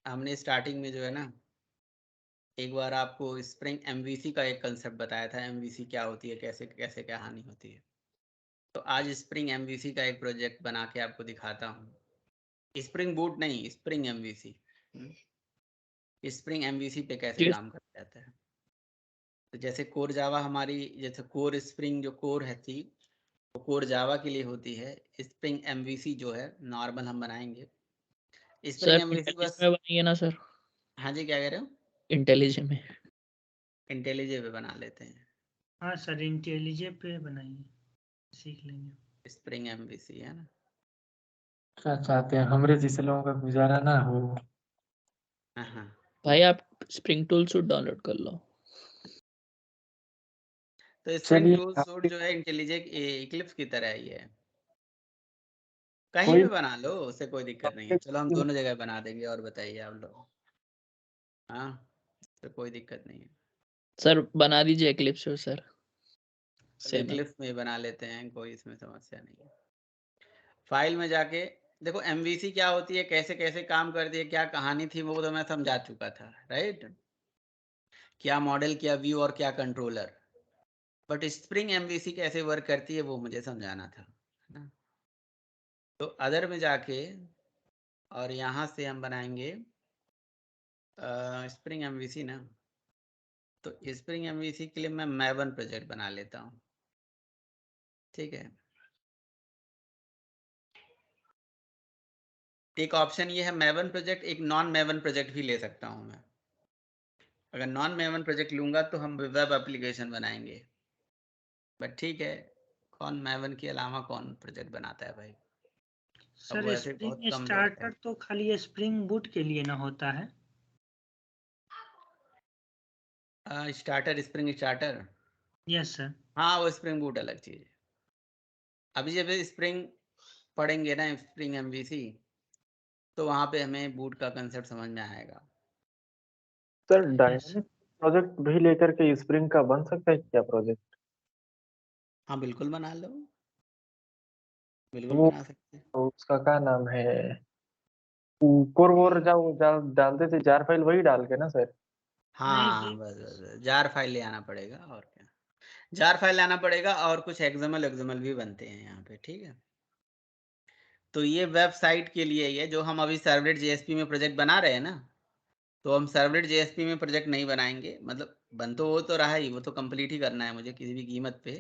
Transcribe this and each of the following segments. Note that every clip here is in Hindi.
हमने स्टार्टिंग में जो है ना, एक बार आपको स्प्रिंग एमवीसी का एक कंसेप्ट बताया था, एमवीसी क्या होती है, कैसे कैसे क्या हानि होती है। तो आज स्प्रिंग एमवीसी का एक प्रोजेक्ट बना के आपको दिखाता हूँ। स्प्रिंग बूट नहीं, स्प्रिंग एमवीसी। स्प्रिंग एमवीसी पे कैसे जी काम कर जाता है। तो जैसे कोर जावा हमारी, जैसे कोर स्प्रिंग जो कोर है थी, वो कोर जावा के लिए होती है। स्प्रिंग एमवीसी जो है नॉर्मल हम बनाएंगे। स्प्रिंग सर, एमवीसी इंटेलिजेंट बस। में बनाइए ना सर। हाँ जी, क्या कह रहे हो? इंटेलिजेंट में। इंटेलिजे पे बना लेते हैं। हाँ सर, इंटेलिजे पे बनाइए, सीख लेंगे। स्प्रिंग एमवीसी है ना। क्या चाहते हैं, हमरे जैसे लोगों का गुजारा ना हो। हाँ हाँ। भाई आप स्प्रिंग टूल सूट डाउनलोड कर लो। तो स्प्रिंग चलिए टूल सूट आपके जो है इंटेलिजे इक्लिप्स की तरह ही है। कहीं कोई भी बना लो, उससे कोई दिक्कत नहीं है। चलो हम दोनों जगह बना देंगे। और बताइए आप लोग। हाँ, तो कोई दिक्कत नहीं है। सर बना दीजिए एक्लिप्स पे सर। चलो सेम है। इक्लिप्स में ही बना लेते हैं, कोई इसमें समस्या नहीं है। फाइल में जाके देखो एमवीसी क्या होती है, कैसे कैसे काम करती है, क्या कहानी थी, वो तो मैं समझा चुका था, राइट। क्या मॉडल, क्या व्यू और क्या कंट्रोलर। बट स्प्रिंग एमवीसी कैसे वर्क करती है वो मुझे समझाना था, है ना। तो अदर में जाके और यहाँ से हम बनाएंगे स्प्रिंग एमवीसी ना। तो स्प्रिंग एमवीसी के लिए मैं मैवन प्रोजेक्ट बना लेता हूँ, ठीक है। एक ऑप्शन ये है मैवन प्रोजेक्ट, एक नॉन मैवन प्रोजेक्ट भी ले सकता हूँ मैं। अगर नॉन मैवन प्रोजेक्ट लूंगा तो हम वेब एप्लीकेशन बनाएंगे। बट ठीक है, कौन मैवन के अलावा कौन प्रोजेक्ट बनाता है भाई। अब सर, वैसे बहुत स्प्रिंग कम लोग हैं। स्टार्टर तो खाली स्प्रिंग बूट के लिए ना होता है। Starter, spring starter. Yes sir. हाँ, वो स्प्रिंग बूट अलग चीज है। अभी जब स्प्रिंग पढ़ेंगे ना, स्प्रिंग एमवीसी, तो वहाँ पे हमें बूट का कंसेप्ट समझ में आएगा। Sir yes. डायनामिक प्रोजेक्ट भी लेकर के स्प्रिंग का बन सकता है क्या प्रोजेक्ट? हाँ बिल्कुल बना लो, बिल्कुल वो बना सकते हैं। उसका क्या नाम है, कोर वोर डालते थे जार फाइल, वही डाल के ना सर? नहीं हाँ सर। बस बस बस, जार फाइल ले आना पड़ेगा और क्या। जार फाइल लाना पड़ेगा और कुछ एक्सएमएल एक्सएमएल भी बनते हैं यहाँ पे, ठीक है। तो ये वेबसाइट के लिए ही है, जो हम अभी सर्वलेट जेएसपी में प्रोजेक्ट बना रहे हैं ना। तो हम सर्वलेट जेएसपी में प्रोजेक्ट नहीं बनाएंगे, मतलब बन तो वो तो रहा ही, वो तो कंप्लीट ही करना है मुझे किसी भी कीमत पे,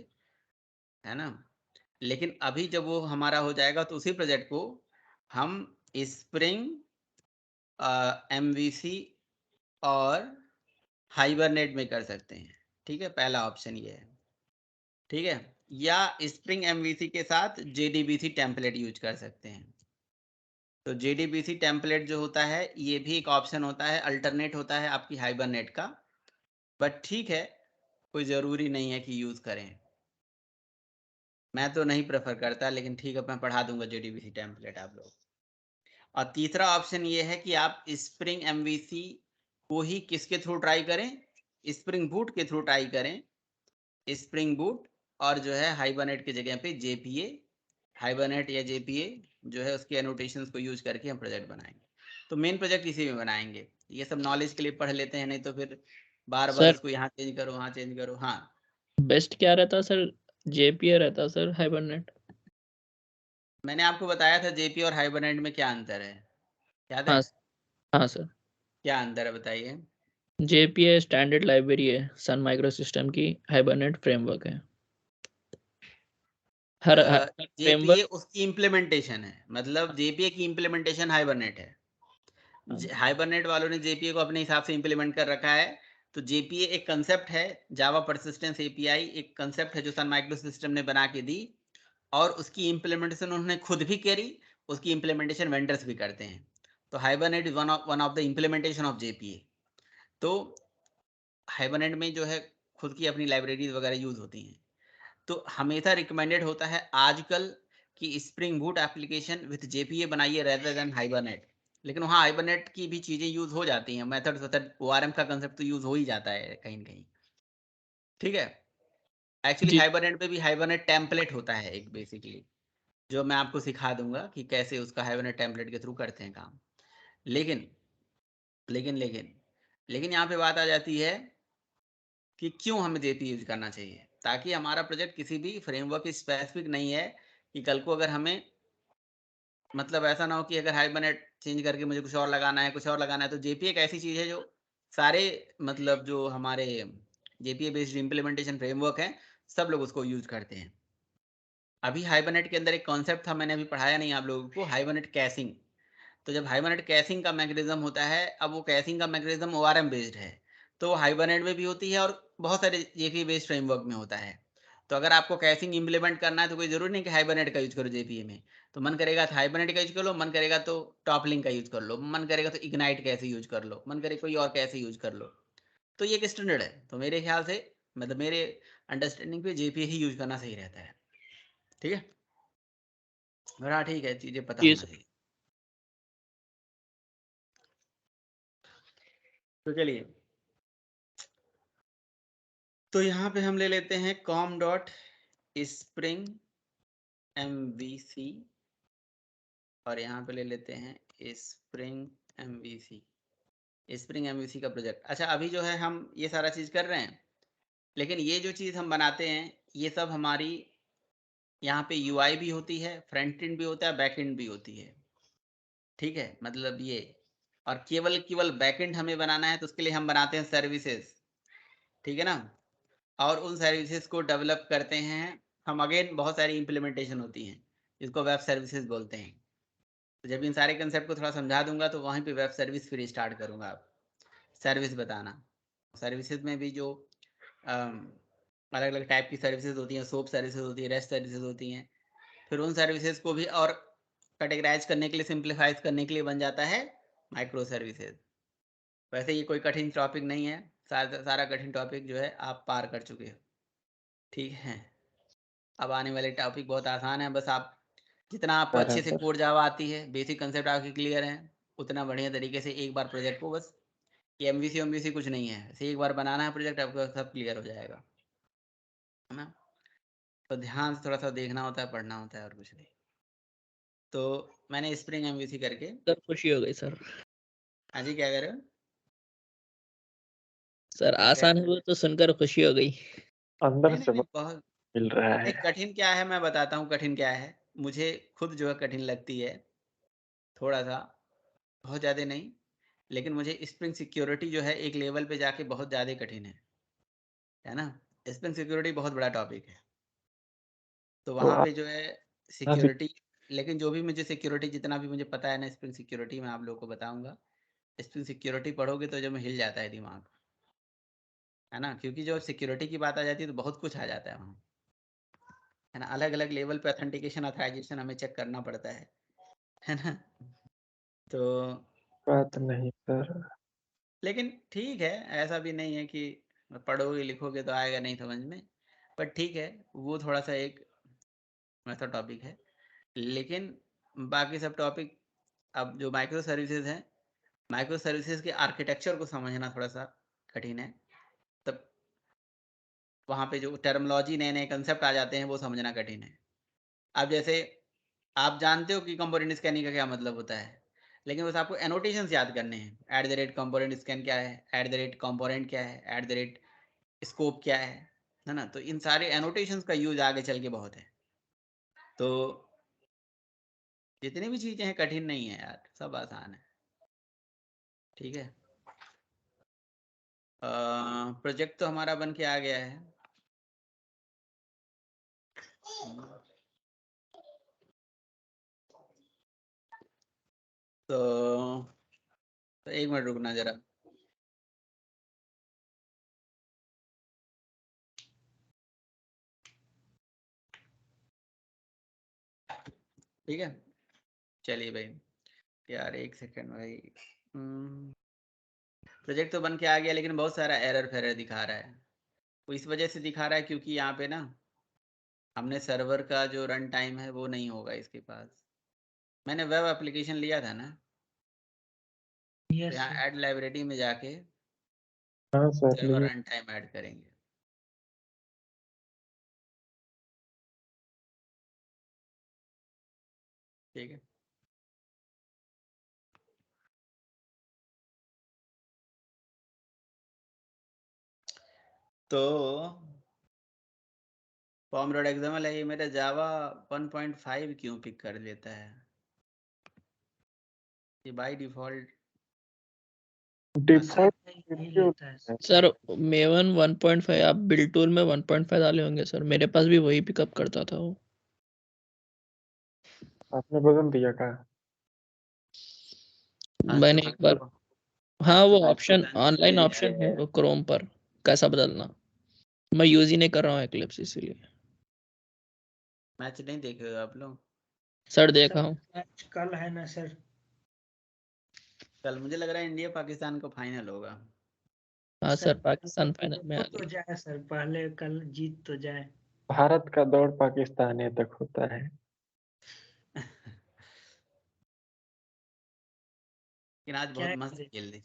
है ना। लेकिन अभी जब वो हमारा हो जाएगा तो उसी प्रोजेक्ट को हम स्प्रिंग एमवीसी और हाइबरनेट में कर सकते हैं, ठीक है। पहला ऑप्शन ये है, ठीक है। या स्प्रिंग एमवीसी के साथ जेडीबीसी टेम्पलेट यूज कर सकते हैं। तो जेडीबीसी टेम्पलेट जो होता है ये भी एक ऑप्शन होता है, अल्टरनेट होता है आपकी हाइबरनेट का। बट ठीक है, कोई ज़रूरी नहीं है कि यूज़ करें। मैं तो नहीं प्रेफर करता, लेकिन ठीक है, मैं पढ़ा दूंगा जेडीबीसी टेम्पलेट आप लोग। और तीसरा ऑप्शन ये है कि आप स्प्रिंग एमवीसी को ही किसके थ्रू ट्राई करें, स्प्रिंग बूट के थ्रू ट्राई करें। स्प्रिंग बूट और जो है हाइबरनेट की जगह पे जेपीए, हाइबरनेट या जेपीए जो है उसके एनोटेशंस को यूज करके हम प्रोजेक्ट बनाएंगे। तो मेन प्रोजेक्ट इसी में बनाएंगे। ये सब नॉलेज के लिए पढ़ लेते हैं, नहीं तो फिर बार बार सर इसको यहाँ चेंज करो वहाँ चेंज करो। हाँ, बेस्ट क्या रहता सर? जेपीए रहता सर, हाइबरनेट। मैंने आपको बताया था जेपी और हाइबरनेट में क्या अंतर है, याद है? हाँ। हाँ सर। क्या अंतर है बताइए। जेपीए स्टैंडर्ड लाइब्रेरी है सन माइक्रो सिस्टम की, हाइबरनेट फ्रेमवर्क है। हर जेपीए फ्रेमवर्क। उसकी इम्प्लीमेंटेशन है, मतलब जेपीए की इम्प्लीमेंटेशन हाइबरनेट है। हाइबरनेट वालों ने जेपीए को अपने हिसाब से इम्प्लीमेंट कर रखा है। तो जेपीए एक कंसेप्ट है, जावा परसिस्टेंस एपीआई एक कंसेप्ट है जो सन माइक्रो सिस्टम ने बना के दी, और उसकी इम्प्लीमेंटेशन उन्होंने खुद भी करी, उसकी इम्प्लीमेंटेशन वेंडर्स भी करते हैं। तो hibernate is one of the implementation of JPA. तो हाइबरनेट में जो है खुद की अपनी लाइब्रेरीज वगैरह यूज होती हैं। तो हमेशा रिकमेंडेड होता है आजकल कि spring boot application with JPA बनाइए रेदर देन हाइबरनेट। लेकिन वहाँ हाइबरनेट की भी चीज़ें यूज हो जाती हैं, मेथड वेथड ओआरएम का कंसेप्ट तो यूज हो ही जाता है कहीं न कहीं, ठीक है। एक्चुअली जी। हाइबरनेट पे भी हाइबरनेट टेम्पलेट होता है एक बेसिकली, जो मैं आपको सिखा दूंगा कि कैसे उसका हाइबरनेट टेम्पलेट के थ्रू करते हैं काम। लेकिन लेकिन यहाँ पे बात आ जाती है कि क्यों हमें जेपी यूज करना चाहिए, ताकि हमारा प्रोजेक्ट किसी भी फ्रेमवर्क स्पेसिफिक नहीं है कि कल को अगर हमें मतलब ऐसा ना हो कि अगर हाइबरनेट चेंज करके मुझे कुछ और लगाना है तो जेपी एक ऐसी चीज है जो सारे मतलब जो हमारे जेपीए बेस्ड इम्प्लीमेंटेशन फ्रेमवर्क है सब लोग उसको यूज करते हैं। अभी हाइबरनेट के अंदर एक कॉन्सेप्ट था, मैंने अभी पढ़ाया नहीं आप लोगों को, हाइबरनेट कैशिंग। तो जब हाइबरनेट कैशिंग का मैकेनिज्म होता है, अब वो कैशिंग का मैकेनिज्म ओआरएम बेस्ड है, तो हाइबरनेट में भी होती है और बहुत सारे जेपीए बेस्ड फ्रेमवर्क में होता है। तो अगर आपको कैशिंग इम्प्लीमेंट करना है तो कोई जरूरी नहीं कि हाइबरनेट का यूज करो जेपीए में। तो मन करेगा तो हाइबरनेट का यूज कर लो, मन करेगा तो टॉपलिंक का यूज कर लो, मन करेगा तो इग्नाइट कैसे यूज कर लो, मन करे कोई और कैसे यूज कर लो। तो ये एक स्टैंडर्ड है, तो मेरे ख्याल से मतलब मेरे अंडरस्टैंडिंग पे जेपीए ही यूज करना सही रहता है। ठीक है, बड़ा ठीक है, चीजें पता जी होना सर। चाहिए। तो चलिए, तो यहाँ पे हम ले लेते हैं कॉम डॉट स्प्रिंग MVC और यहाँ पे ले लेते हैं स्प्रिंग MVC का प्रोजेक्ट। अच्छा, अभी जो है हम ये सारा चीज कर रहे हैं, लेकिन ये जो चीज हम बनाते हैं ये सब हमारी यहाँ पे UI भी होती है, फ्रंट एंड भी होता है, बैक एंड भी होती है। ठीक है, मतलब ये, और केवल बैक एंड हमें बनाना है तो उसके लिए हम बनाते हैं सर्विसेज। ठीक है ना, और उन सर्विसेज को डेवलप करते हैं हम। अगेन बहुत सारी इम्प्लीमेंटेशन होती हैं जिसको वेब सर्विसेज बोलते हैं। तो जब इन सारे कंसेप्ट को थोड़ा समझा दूंगा तो वहीं पे वेब सर्विस फिर स्टार्ट करूंगा। आप सर्विस बताना, सर्विसेज में भी जो अलग अलग टाइप की सर्विसेज होती हैं, सोप सर्विसेज होती है, रेस्ट सर्विसेज होती हैं, फिर उन सर्विसेज को भी और कैटेगराइज करने के लिए, सिंप्लीफाइज करने के लिए बन जाता है माइक्रो सर्विसेज। वैसे ये कोई कठिन टॉपिक नहीं है, सारा कठिन टॉपिक जो है आप पार कर चुके हो। ठीक है, अब आने वाले टॉपिक बहुत आसान है, बस आप जितना आपको अच्छे से सर कोड जावा आती है, बेसिक कंसेप्ट आपके क्लियर है, उतना बढ़िया तरीके से एक बार प्रोजेक्ट को, बस ये MVC कुछ नहीं है, ऐसे एक बार बनाना है प्रोजेक्ट, आपको सब क्लियर हो जाएगा, है ना। तो ध्यान से थोड़ा सा देखना होता है, पढ़ना होता है, और कुछ नहीं। तो मैंने स्प्रिंग MVC करके, सर खुशी हो गई सर। हाँ जी, क्या कर रहे हो सर आसान है वो तो सुनकर खुशी हो गई। अंदर नहीं नहीं से नहीं, बहुत मिल रहा नहीं। है। कठिन क्या है मैं बताता हूँ, कठिन क्या है। मुझे खुद जो है कठिन लगती है थोड़ा सा, बहुत ज़्यादा नहीं, लेकिन मुझे स्प्रिंग सिक्योरिटी जो है एक लेवल पे जाके बहुत ज़्यादा कठिन है ना। स्प्रिंग सिक्योरिटी बहुत बड़ा टॉपिक है, तो तो वहाँ आप पे जो है यहाँ से सिक्योरिटी, लेकिन जो भी मुझे सिक्योरिटी जितना भी मुझे पता है ना स्प्रिंग सिक्योरिटी, मैं आप लोगों को बताऊंगा। स्प्रिंग सिक्योरिटी पढ़ोगे तो जो में हिल जाता है दिमाग, है ना, क्योंकि जो सिक्योरिटी की बात आ जाती है तो बहुत कुछ आ जाता है वहाँ, है ना। अलग अलग लेवल पे ऑथेंटिकेशन ऑथराइजेशन हमें चेक करना पड़ता है ना। तो बात नहीं सर। लेकिन ठीक है, ऐसा भी नहीं है कि पढ़ोगे लिखोगे तो आएगा नहीं समझ में, पर ठीक है, वो थोड़ा सा एक वैसा टॉपिक है। लेकिन बाकी सब टॉपिक, अब जो माइक्रो सर्विसेज हैं, माइक्रो सर्विसेज के आर्किटेक्चर को समझना थोड़ा सा कठिन है। तब वहाँ पे जो टर्मोलॉजी, नए नए कंसेप्ट आ जाते हैं, वो समझना कठिन है। अब जैसे आप जानते हो कि कंपोनेंट स्कैनिंग का क्या मतलब होता है, लेकिन बस आपको एनोटेशंस याद करने हैं। @कंपोनेंट स्कैन क्या है, @कंपोनेंट क्या है, @स्कोप क्या है ना। तो इन सारे एनोटेशंस का यूज आगे चल के बहुत है। तो जितनी भी चीजें हैं कठिन नहीं है यार, सब आसान है। ठीक है, प्रोजेक्ट तो हमारा बन के आ गया है। तो एक मिनट रुकना जरा। ठीक है, चलिए भाई, यार एक सेकंड भाई। प्रोजेक्ट तो बन के आ गया, लेकिन बहुत सारा एरर फेरर दिखा रहा है। वो इस वजह से दिखा रहा है क्योंकि यहाँ पे ना हमने सर्वर का जो रन टाइम है वो नहीं होगा इसके पास। मैंने वेब एप्लीकेशन लिया था ना, तो यस यहाँ सर। ऐड लाइब्रेरी में जाके हाँ सर सर्वर लिए रन टाइम ऐड करेंगे। ठीक है, तो फॉर्म डॉट एक्सएमएल है, ये मेरा जावा 1.5 क्यों पिक कर लेता है? ये बाय डिफॉल्ट डिफॉल्ट यही लेता है। सर मेवन 1.5 आप बिल्ड टूल में 1.5 डाले होंगे सर, मेरे पास भी वही पिकअप करता था वो। आपने बदल दिया क्या? मैंने एक बार, हाँ वो ऑप्शन पाकिस्तान ऑनलाइन में ऑप्शन है वो क्रोम पर, कैसा बदलना। मैं यूज ही नहीं कर रहा हूँ एक्लिप्स इसीलिए। मैच नहीं देखे हो आप लोग? सर देखा हूँ। मैच कल है ना सर? कल मुझे लग रहा है इंडिया पाकिस्तान का फाइनल होगा। हाँ सर सर पाकिस्तान फाइनल में आ तो गई। जाए सर, पहले कल जीत तो जाए। भारत का दौड़ पाकिस्तान तक होता है। लेकिन आज क्या बहुत मस्त करें? खेल दी,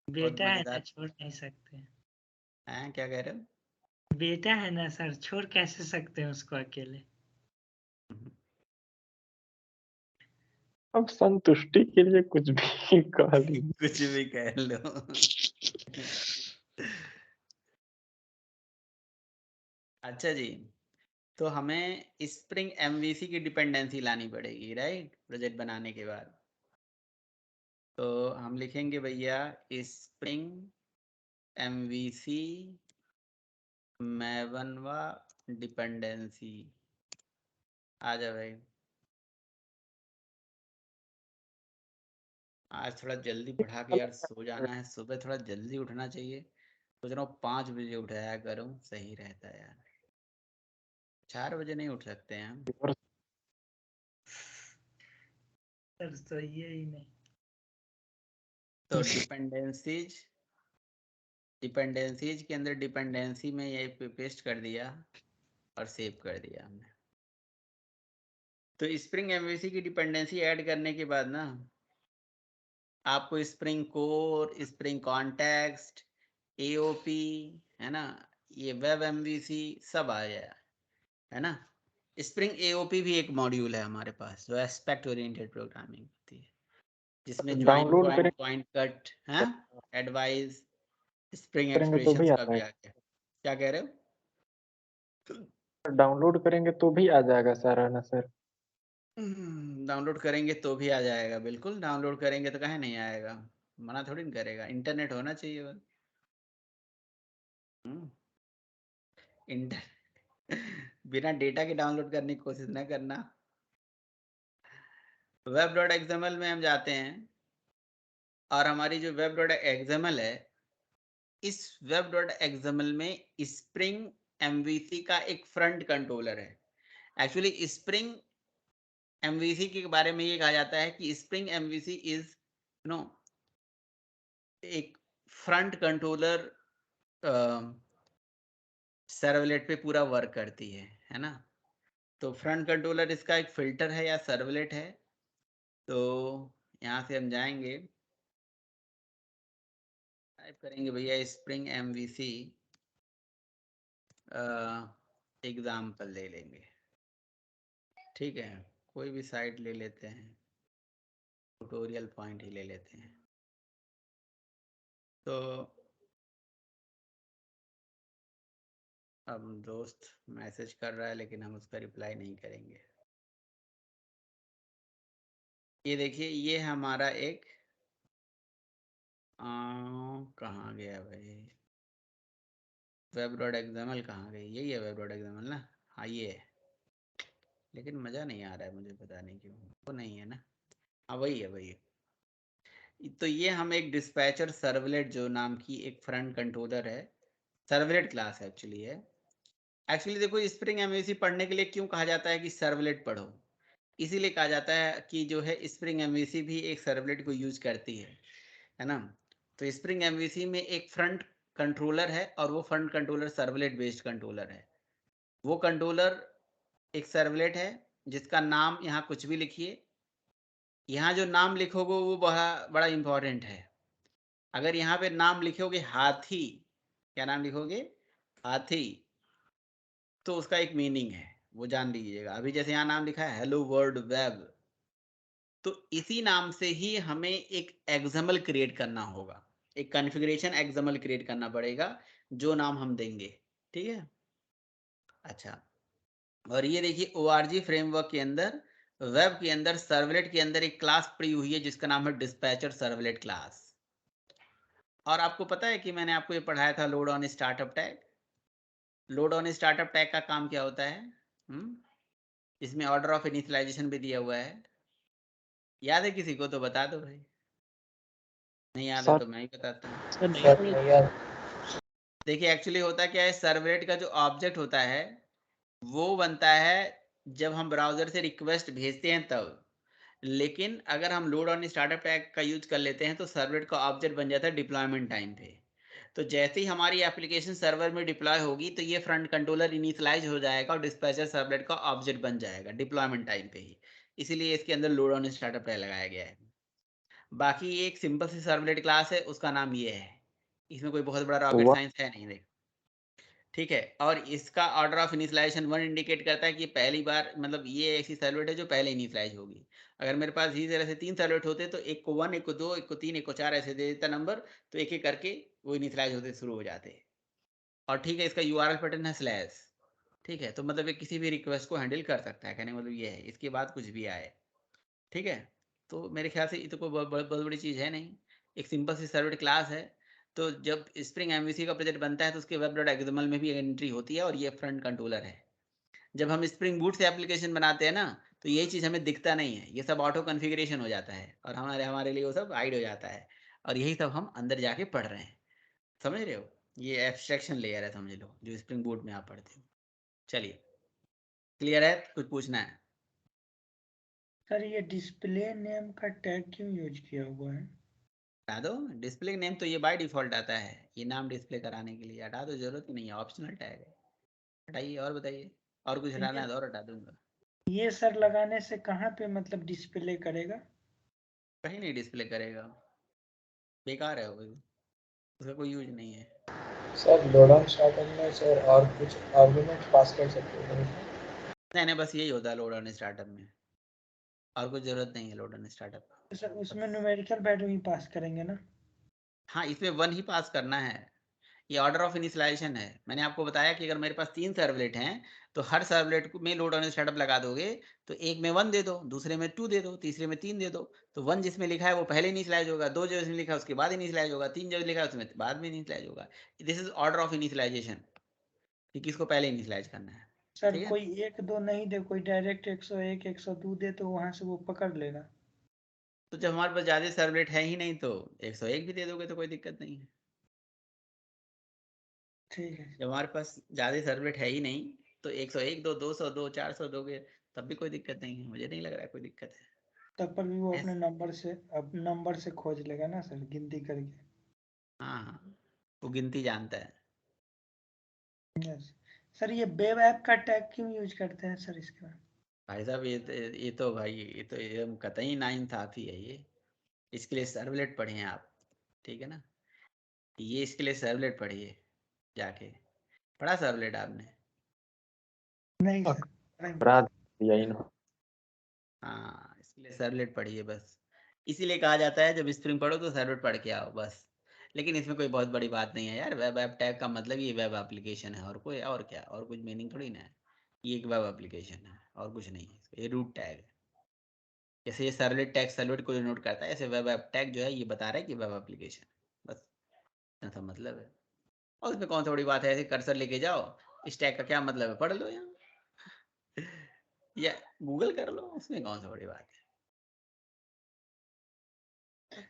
बहुत बेटा है ना, मजेदार। छोड़ नहीं सकते। हैं क्या कह रहे हो? बेटा है ना सर, छोड़ कैसे सकते हैं उसको अकेले। अब संतुष्टि के लिए कुछ भी कह लीजिए। कुछ भी कह लो। अच्छा जी, तो हमें स्प्रिंग एमवीसी की डिपेंडेंसी लानी पड़ेगी, राइट, प्रोजेक्ट बनाने के बाद। तो हम लिखेंगे भैया स्प्रिंग एमवीसी मैवनवा डिपेंडेंसी। आ जा भाई, आज थोड़ा जल्दी पढ़ा के यार सो जाना है, सुबह थोड़ा जल्दी उठना चाहिए। सोच रहा हूँ 5 बजे उठाया करूँ, सही रहता है यार। 4 बजे नहीं उठ सकते हैं हम। सर तो ये ही नहीं। तो डिपेंडेंसीज के अंदर डिपेंडेंसी में ये पेस्ट कर दिया और सेव कर दिया हमने। तो स्प्रिंग एमवीसी की डिपेंडेंसी ऐड करने के बाद ना आपको spring core, spring context, AOP, है ना, ये वेब एमवीसी सब आ गया, है ना। स्प्रिंग एओपी भी एक मॉड्यूल है हमारे पास जो एस्पेक्ट ओरिएंटेड प्रोग्रामिंग होती है, जिसमें join download point, point cut, है, एडवाइस, स्प्रिंग करेंगे तो भी एक्सप्रेशंस का आता भी है। आ गया। क्या कह रहे हो? डाउनलोड करेंगे तो भी आ जाएगा सारा ना सर? डाउनलोड करेंगे तो भी आ जाएगा, बिल्कुल डाउनलोड करेंगे तो काहे नहीं आएगा, मना थोड़ी न करेगा, इंटरनेट होना चाहिए बस। इंटर बिना डेटा के डाउनलोड करने की कोशिश ना करना। वेब डॉट एक्सएमएल में हम जाते हैं और हमारी जो वेब डॉट एक्सएमएल है, इस वेब डॉट एक्सएमएल में स्प्रिंग एमवीसी का एक फ्रंट कंट्रोलर है। एक्चुअली स्प्रिंग एमवीसी के बारे में ये कहा जाता है कि स्प्रिंग एमवीसी इज नो एक फ्रंट कंट्रोलर सर्वलेट पे पूरा वर्क करती है ना। तो फ्रंट कंट्रोलर इसका एक फिल्टर है या सर्वलेट है। तो यहाँ से हम जाएंगे, टाइप करेंगे भैया स्प्रिंग एमवीसी एग्जाम्पल ले लेंगे, ठीक है, कोई भी साइट ले लेते हैं, ट्यूटोरियल पॉइंट ही ले लेते हैं। तो अब दोस्त मैसेज कर रहा है लेकिन हम उसका रिप्लाई नहीं करेंगे। ये देखिए, ये हमारा एक कहाँ गया भाई, वेब डॉट एक्सएमएल कहाँ गई, यही है वेब डॉट एक्सएमएल ना, हाँ ये है। लेकिन मज़ा नहीं आ रहा है मुझे, पता नहीं क्यों, वो नहीं है ना, हाँ वही है वही है। तो ये हम एक डिस्पैचर सर्वलेट जो नाम की एक फ्रंट कंट्रोलर है, सर्वलेट क्लास एक्चुअली है। एक्चुअली देखो, स्प्रिंग एमवीसी पढ़ने के लिए क्यों कहा जाता है कि सर्वलेट पढ़ो, इसीलिए कहा जाता है कि जो है स्प्रिंग एमवीसी भी एक सर्वलेट को यूज करती है ना। तो स्प्रिंग एमवीसी में एक फ्रंट कंट्रोलर है और वो front controller servlet based controller है। वो कंट्रोलर एक सर्वलेट है जिसका नाम यहाँ कुछ भी लिखिए, यहाँ जो नाम लिखोगे वो बड़ा बड़ा इंपॉर्टेंट है। अगर यहाँ पे नाम लिखोगे हाथी, क्या नाम लिखोगे, हाथी, तो उसका एक मीनिंग है, वो जान लीजिएगा। अभी जैसे यहाँ नाम लिखा है हेलो वर्ल्ड वेब, तो इसी नाम से ही हमें एक एक्सएमएल क्रिएट करना होगा, एक कॉन्फ़िगरेशन एक्सएमएल क्रिएट करना पड़ेगा जो नाम हम देंगे, ठीक है। अच्छा, और ये देखिए ORG फ्रेमवर्क के अंदर, वेब के अंदर, सर्वलेट के अंदर एक क्लास पड़ी हुई है जिसका नाम है डिस्पैचर सर्वलेट क्लास। और आपको पता है कि मैंने आपको ये पढ़ाया था load on startup tag. Load on startup tag का काम क्या होता है? इसमें ऑर्डर ऑफ इनिशियलाइजेशन भी दिया हुआ है। याद है किसी को? तो बता दो भाई। नहीं याद है सर तो मैं ही बताता हूँ। सर नहीं सर पढ़े नहीं यार, देखिए एक्चुअली होता क्या है, सर्वलेट का जो ऑब्जेक्ट होता है वो बनता है जब हम ब्राउजर से रिक्वेस्ट भेजते हैं तब। लेकिन अगर हम लोड ऑन स्टार्टअप टैग का यूज कर लेते हैं तो सर्वलेट का ऑब्जेक्ट बन जाता है डिप्लॉयमेंट टाइम पे। तो जैसे ही हमारी एप्लीकेशन सर्वर में डिप्लॉय होगी तो ये फ्रंट कंट्रोलर इनिशियलाइज हो जाएगा और डिस्पैचर सर्वलेट का ऑब्जेक्ट बन जाएगा डिप्लॉयमेंट टाइम पे ही। इसीलिए इसके अंदर लोड ऑन स्टार्टअप टैग लगाया गया है। बाकी ये एक सिंपल सी सर्वलेट क्लास है, उसका नाम ये है। इसमें कोई बहुत बड़ा रॉकेट वह साइंस है नहीं, देख। ठीक है, और इसका ऑर्डर ऑफ इनिशियलाइजेशन 1 इंडिकेट करता है कि पहली बार, मतलब ये ऐसी सर्वलेट है जो पहले इनिशियलाइज होगी। अगर मेरे पास इसी तरह से 3 सर्वलेट होते तो एक को 1, एक को 2, एक को 3, एक को 4 ऐसे दे देता नंबर, तो एक एक करके वो इनिशियलाइज होते शुरू हो जाते। और ठीक है, इसका URL पैटर्न है स्लैश। ठीक है, तो मतलब ये किसी भी रिक्वेस्ट को हैंडल कर सकता है, कहने का मतलब ये है, इसके बाद कुछ भी आए। ठीक है, तो मेरे ख्याल से ये तो कोई बहुत बड़ी चीज़ है नहीं, एक सिंपल सी सर्वलेट क्लास है। तो जब स्प्रिंग MVC का प्रोजेक्ट बनता है तो उसके web.xml में भी एंट्री होती है और ये फ्रंट कंट्रोलर है। जब हम स्प्रिंग बूट से एप्लीकेशन बनाते हैं ना तो यही चीज़ हमें दिखता नहीं है, ये सब ऑटो कॉन्फ़िगरेशन हो जाता है और हमारे लिए वो सब हाइड हो जाता है, और यही सब हम अंदर जाके पढ़ रहे हैं। समझ रहे हो? ये एब्स्ट्रैक्शन लेयर है, समझ लो, जो स्प्रिंग बूट में आप पढ़ते हो। चलिए, क्लियर है? कुछ पूछना है? सर ये डिस्प्ले नेम का टैग क्यों यूज किया हुआ है? हटा दो डिस्प्ले नेम, तो ये बाय डिफॉल्ट आता है, ये नाम डिस्प्ले कराने के लिए। हटा दो, जरूरत ही नहीं है, ऑप्शनल टैग है। हटाइए और बताइए, और कुछ हटाना है तो और हटा दूंगा। ये सर लगाने से कहाँ पे मतलब डिस्प्ले करेगा? कहीं नहीं डिस्प्ले करेगा, बेकार है वो, उसका कोई यूज नहीं है। सर लोड ऑन स्टार्टअप में सर और कुछ आर्गुमेंट पास कर सकते हैं? नहीं, बस यही होता है लोड ऑन स्टार्टअप में, और कुछ जरूरत नहीं है लोड ऑन स्टार्टअप। तो सर उसमें न्यूमेरिकल वैल्यू ही पास करेंगे ना? हाँ, इसमें 1 ही पास करना है, ये ऑर्डर ऑफ इनिशियलाइजेशन है। मैंने आपको बताया कि अगर मेरे पास 3 सर्वलेट हैं तो हर सर्वलेट में लोड ऑन स्टार्टअप लगा दोगे तो एक में 1 दे दो, दूसरे में 2 दे दो, तीसरे में 3 दे दो। तो 1 जिसमें लिखा है वो पहले इनिशियलाइज होगा, 2 जो इसमें लिखा है उसके बाद इनिशियलाइज होगा, 3 जो लिखा है उसमें बाद में इनिशियलाइज होगा। This is order of initialisation, कि किसको पहले इनिशियलाइज करना है। सर ठीक है, कोई 1 2 नहीं दे, कोई डायरेक्ट 101 102 दे तो वहां से वो पकड़ लेगा। तो जब हमारे पास ज्यादा सर्वलेट है ही नहीं तो 101 भी दे दोगे तो कोई दिक्कत नहीं है। ठीक है, जब हमारे पास ज्यादा सर्वलेट है ही नहीं तो 101 दो, 200 दो, 400 दोगे तब भी कोई दिक्कत नहीं है, मुझे नहीं लग रहा है कोई दिक्कत है। तब पर भी वो अपने ऐस- नंबर से खोज लेगा ना सर, गिनती करके। हाँ हाँ, वो गिनती जानता है। यस सर, ये वेब ऐप का टैग क्यों यूज करते हैं सर इसके बाद? भाई साहब, ये तो भाई, ये तो एकदम कतई नाइंसाफी है ये। इसके लिए सर्वलेट पढ़िए आप, ठीक है ना? ये इसके लिए सर्वलेट पढ़िए जाके। पढ़ा सर्वलेट आपने? नहीं सर, अपराध किया इन्होंने। हाँ, इसके लिए सर्वलेट पढ़िए बस। इसीलिए कहा जाता है जब स्प्रिंग पढ़ो तो सर्वलेट पढ़ के आओ बस। लेकिन इसमें कोई बहुत बड़ी बात नहीं है यार, वेब ऐप टैग का मतलब ये वेब एप्लीकेशन है, और कोई और क्या, और कुछ मीनिंग थोड़ी ना है। ये एक वेब एप्लीकेशन है और कुछ नहीं है, ये रूट टैग है। जैसे ये सर्वलेट टैग सर्वलेट को डिनोट करता है, ऐसे वेब ऐप टैग जो है ये बता रहा है कि वेब एप्लीकेशन, बस इतना सा मतलब है। और उसमें कौन सा बड़ी बात है, ऐसे कर्सर लेके जाओ, इस टैग का क्या मतलब है पढ़ लो यहाँ या गूगल कर लो, उसमें कौन सा बड़ी बात है।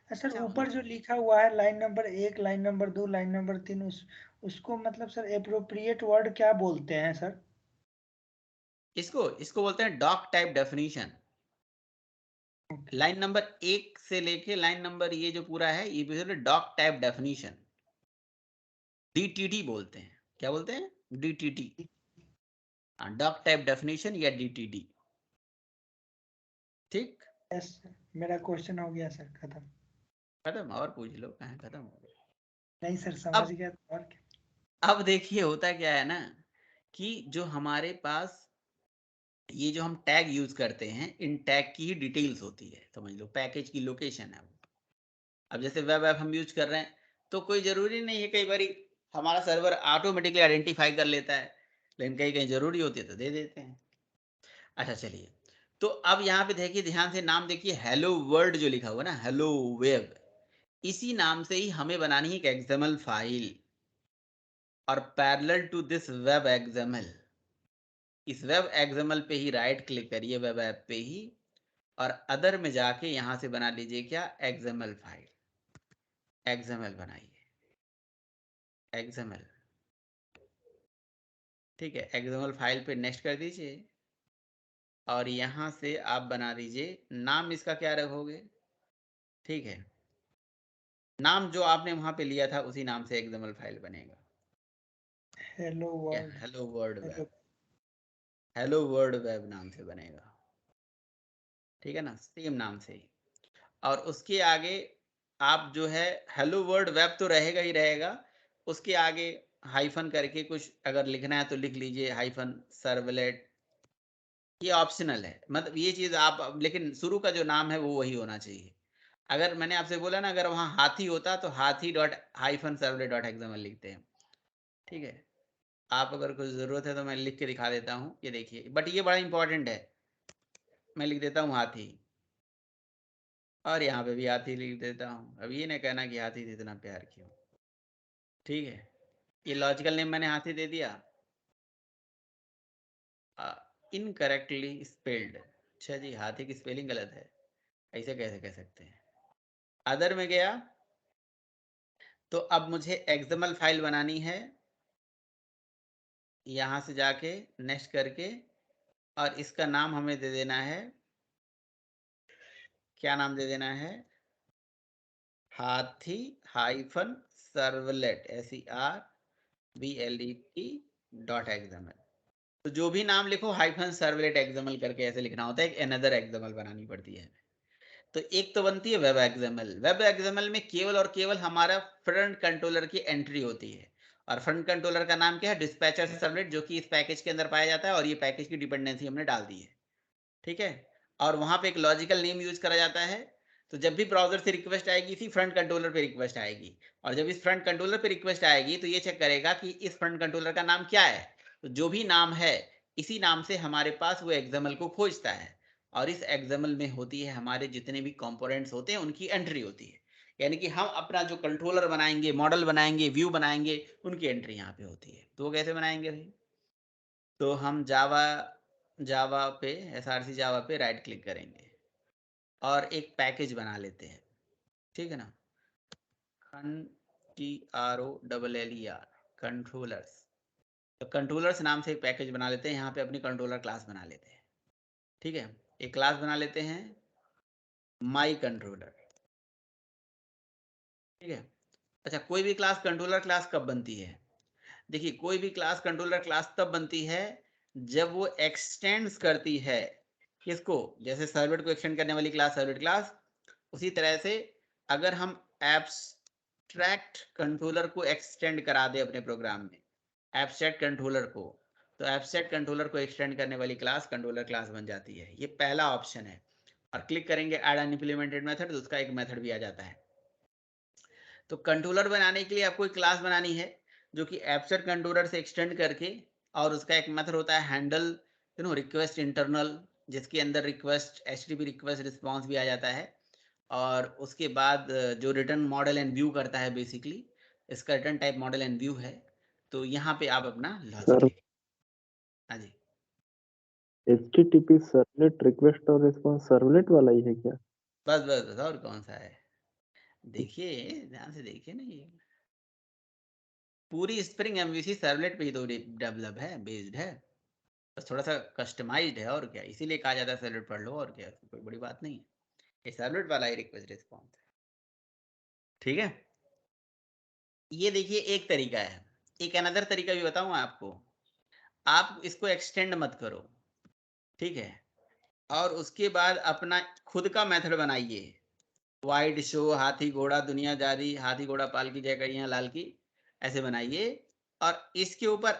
सर अच्छा ऊपर जो लिखा हुआ है line number 1, line number 2, line number 3, उसको मतलब सर एप्रोप्रिएट वर्ड क्या बोलते हैं सर? इसको इसको बोलते हैं doc type definition. Line number 1 से लेके लाइन नंबर ये जो पूरा है ये भी डॉक टाइप डेफिनेशन, DTD बोलते हैं। क्या बोलते हैं? DTD, डॉक टाइप डेफिनेशन या DTD। ठीक, यस सर, मेरा क्वेश्चन हो गया सर, खत्म। खत्म? और पूछ लो, कहाँ खत्म हो गया? नहीं सर, समझ अब गया तो और क्या। अब देखिए होता क्या है ना, कि जो हमारे पास ये जो हम टैग यूज करते हैं, इन टैग की ही डिटेल्स होती है, समझ लो पैकेज की लोकेशन है वो। अब जैसे वेब ऐप हम यूज कर रहे हैं तो कोई जरूरी नहीं है, कई बार हमारा सर्वर ऑटोमेटिकली आइडेंटिफाई कर लेता है, लेकिन कहीं कहीं जरूरी होती है तो दे देते हैं। अच्छा चलिए, तो अब यहाँ पे देखिए, ध्यान से नाम देखिए, हेलो वर्ल्ड जो लिखा हुआ है ना, हेलो वेब, इसी नाम से ही हमें बनानी है एक एक्सएमएल फाइल, और parallel to this web XML, इस वेब एक्सएमएल पे ही राइट क्लिक करिए, वेब ऐप पे ही, और अदर में जाके यहां से बना लीजिए क्या, एक्सएमएल फाइल, एक्सएमएल बनाइए, एक्सएमएल, ठीक है। एक्सएमएल फाइल पे नेक्स्ट कर दीजिए, और यहां से आप बना दीजिए, नाम इसका क्या रखोगे, ठीक है, नाम जो आपने वहां पे लिया था उसी नाम से एक्सएमएल फाइल बनेगा, hello world, hello world hello web, hello world web नाम से बनेगा, ठीक है ना, सेम नाम से ही। और उसके आगे आप जो है हेलो वर्ल्ड वेब तो रहेगा ही रहेगा, उसके आगे हाइफन करके कुछ अगर लिखना है तो लिख लीजिए, हाइफन सर्वलेट, ये ऑप्शनल है, मतलब ये चीज आप, लेकिन शुरू का जो नाम है वो वही होना चाहिए। अगर मैंने आपसे बोला ना, अगर वहां हाथी होता तो हाथी dot hyphen servlet dot XML लिखते हैं, ठीक है। आप अगर कुछ जरूरत है तो मैं लिख के दिखा देता हूँ, ये देखिए, बट ये बड़ा इंपॉर्टेंट है, मैं लिख देता हूँ हाथी, और यहाँ पे भी हाथी लिख देता हूँ। अब ये ना कहना कि हाथी से इतना प्यार क्यों, ठीक है। ये लॉजिकल नेम मैंने हाथी दे दिया, इनकरेक्टली स्पेल्ड, अच्छा जी, हाथी की स्पेलिंग गलत है, ऐसे कैसे कह सकते हैं। अदर में गया, तो अब मुझे एक्सएमएल फाइल बनानी है, यहां से जाके नेक्स्ट करके, और इसका नाम हमें दे देना है, क्या नाम दे देना है, हाथी hyphen servlet, SERVLET dot XML. तो जो भी नाम लिखो हाइफन सर्वलेट एक्सएमएल करके ऐसे लिखना होता है, एक अनदर एक्सएमएल बनानी पड़ती है। तो एक तो बनती है वेब एक्सएमएल, वेब एक्सएमएल में केवल और केवल हमारा फ्रंट कंट्रोलर की एंट्री होती है, और फ्रंट कंट्रोलर का नाम क्या है, डिस्पैचर सर्वलेट, जो कि इस पैकेज के अंदर पाया जाता है, और ये पैकेज की डिपेंडेंसी हमने डाल दी है, ठीक है। और वहां पे एक लॉजिकल नेम यूज करा जाता है, तो जब भी ब्राउजर से रिक्वेस्ट आएगी, इसी फ्रंट कंट्रोलर पे रिक्वेस्ट आएगी, और जब इस फ्रंट कंट्रोलर पे रिक्वेस्ट आएगी तो ये चेक करेगा कि इस फ्रंट कंट्रोलर का नाम क्या है, तो जो भी नाम है इसी नाम से हमारे पास वो एक्सएमएल को खोजता है, और इस एक्सएमएल में होती है हमारे जितने भी कंपोनेंट्स होते हैं उनकी एंट्री होती है, यानी कि हम अपना जो कंट्रोलर बनाएंगे, मॉडल बनाएंगे, व्यू बनाएंगे, उनकी एंट्री यहाँ पे होती है। तो वो कैसे बनाएंगे भाई, तो हम जावा पे, SRC जावा पे राइट क्लिक करेंगे, और एक पैकेज बना लेते हैं, ठीक है ना, TROLLER कंट्रोलर्स, तो कंट्रोलर्स नाम से एक पैकेज बना लेते हैं, यहाँ पे अपनी कंट्रोलर क्लास बना लेते हैं, ठीक है। एक क्लास बना लेते हैं माई कंट्रोलर, ठीक है। अच्छा, कोई भी क्लास कंट्रोलर क्लास कब बनती है, देखिए, कोई भी क्लास कंट्रोलर क्लास तब बनती है जब वो एक्सटेंड्स करती है, किसको, जैसे सर्वलेट को एक्सटेंड करने वाली क्लास सर्वलेट क्लास, उसी तरह से अगर हम एब्स्ट्रैक्ट कंट्रोलर को एक्सटेंड करा दे अपने प्रोग्राम में, एब्स्ट्रैक्ट कंट्रोलर को, तो एब्स्ट्रैक्ट कंट्रोलर को एक्सटेंड करने वाली क्लास कंट्रोलर क्लास बन जाती है। ये पहला ऑप्शन है, और क्लिक करेंगे ऐड अनइम्प्लीमेंटेड मेथड, तो उसका एक मेथड भी आ जाता है। तो कंट्रोलर बनाने के लिए आपको एक क्लास बनानी है जो कि एब्स्ट्रैक्ट कंट्रोलर से एक्सटेंड करके, और उसका एक मेथड होता है हैंडल रिक्वेस्ट इंटरनल, जिसके अंदर रिक्वेस्ट HTTP रिक्वेस्ट रिस्पांस भी आ जाता है, और उसके बाद जो रिटर्न मॉडल एंड व्यू करता है, बेसिकली इसका return type model and view है। तो यहाँ पे आप अपना लॉजिक सर लिखिए। हाँ जी, HTTP सर्वलेट रिक्वेस्ट और रिस्पांस सर्वलेट वाला ही है क्या? बस बस बस, और कौन सा है, देखिए ध्यान से देखिए ना, ये पूरी स्प्रिंग MVC सर्वलेट पे ही तो डेवलप है, बेस्ड है, बस थोड़ा सा कस्टमाइज्ड है, और क्या, इसीलिए कहा जाता है सर्वलेट पढ़ लो, और क्या, कोई बड़ी बात नहीं है, ये सर्वलेट वाला ही रिक्वेस्ट रिस्पांस है, ठीक है। ये देखिए एक तरीका है, एक अनदर तरीका भी बताऊं आपको, आप इसको एक्सटेंड मत करो, ठीक है, और उसके बाद अपना खुद का मेथड बनाइए, वाइड शो हाथी घोड़ा दुनिया जारी, हाथी घोड़ा पाल की जय करियां लाल की, ऐसे बनाइए, और इसके ऊपर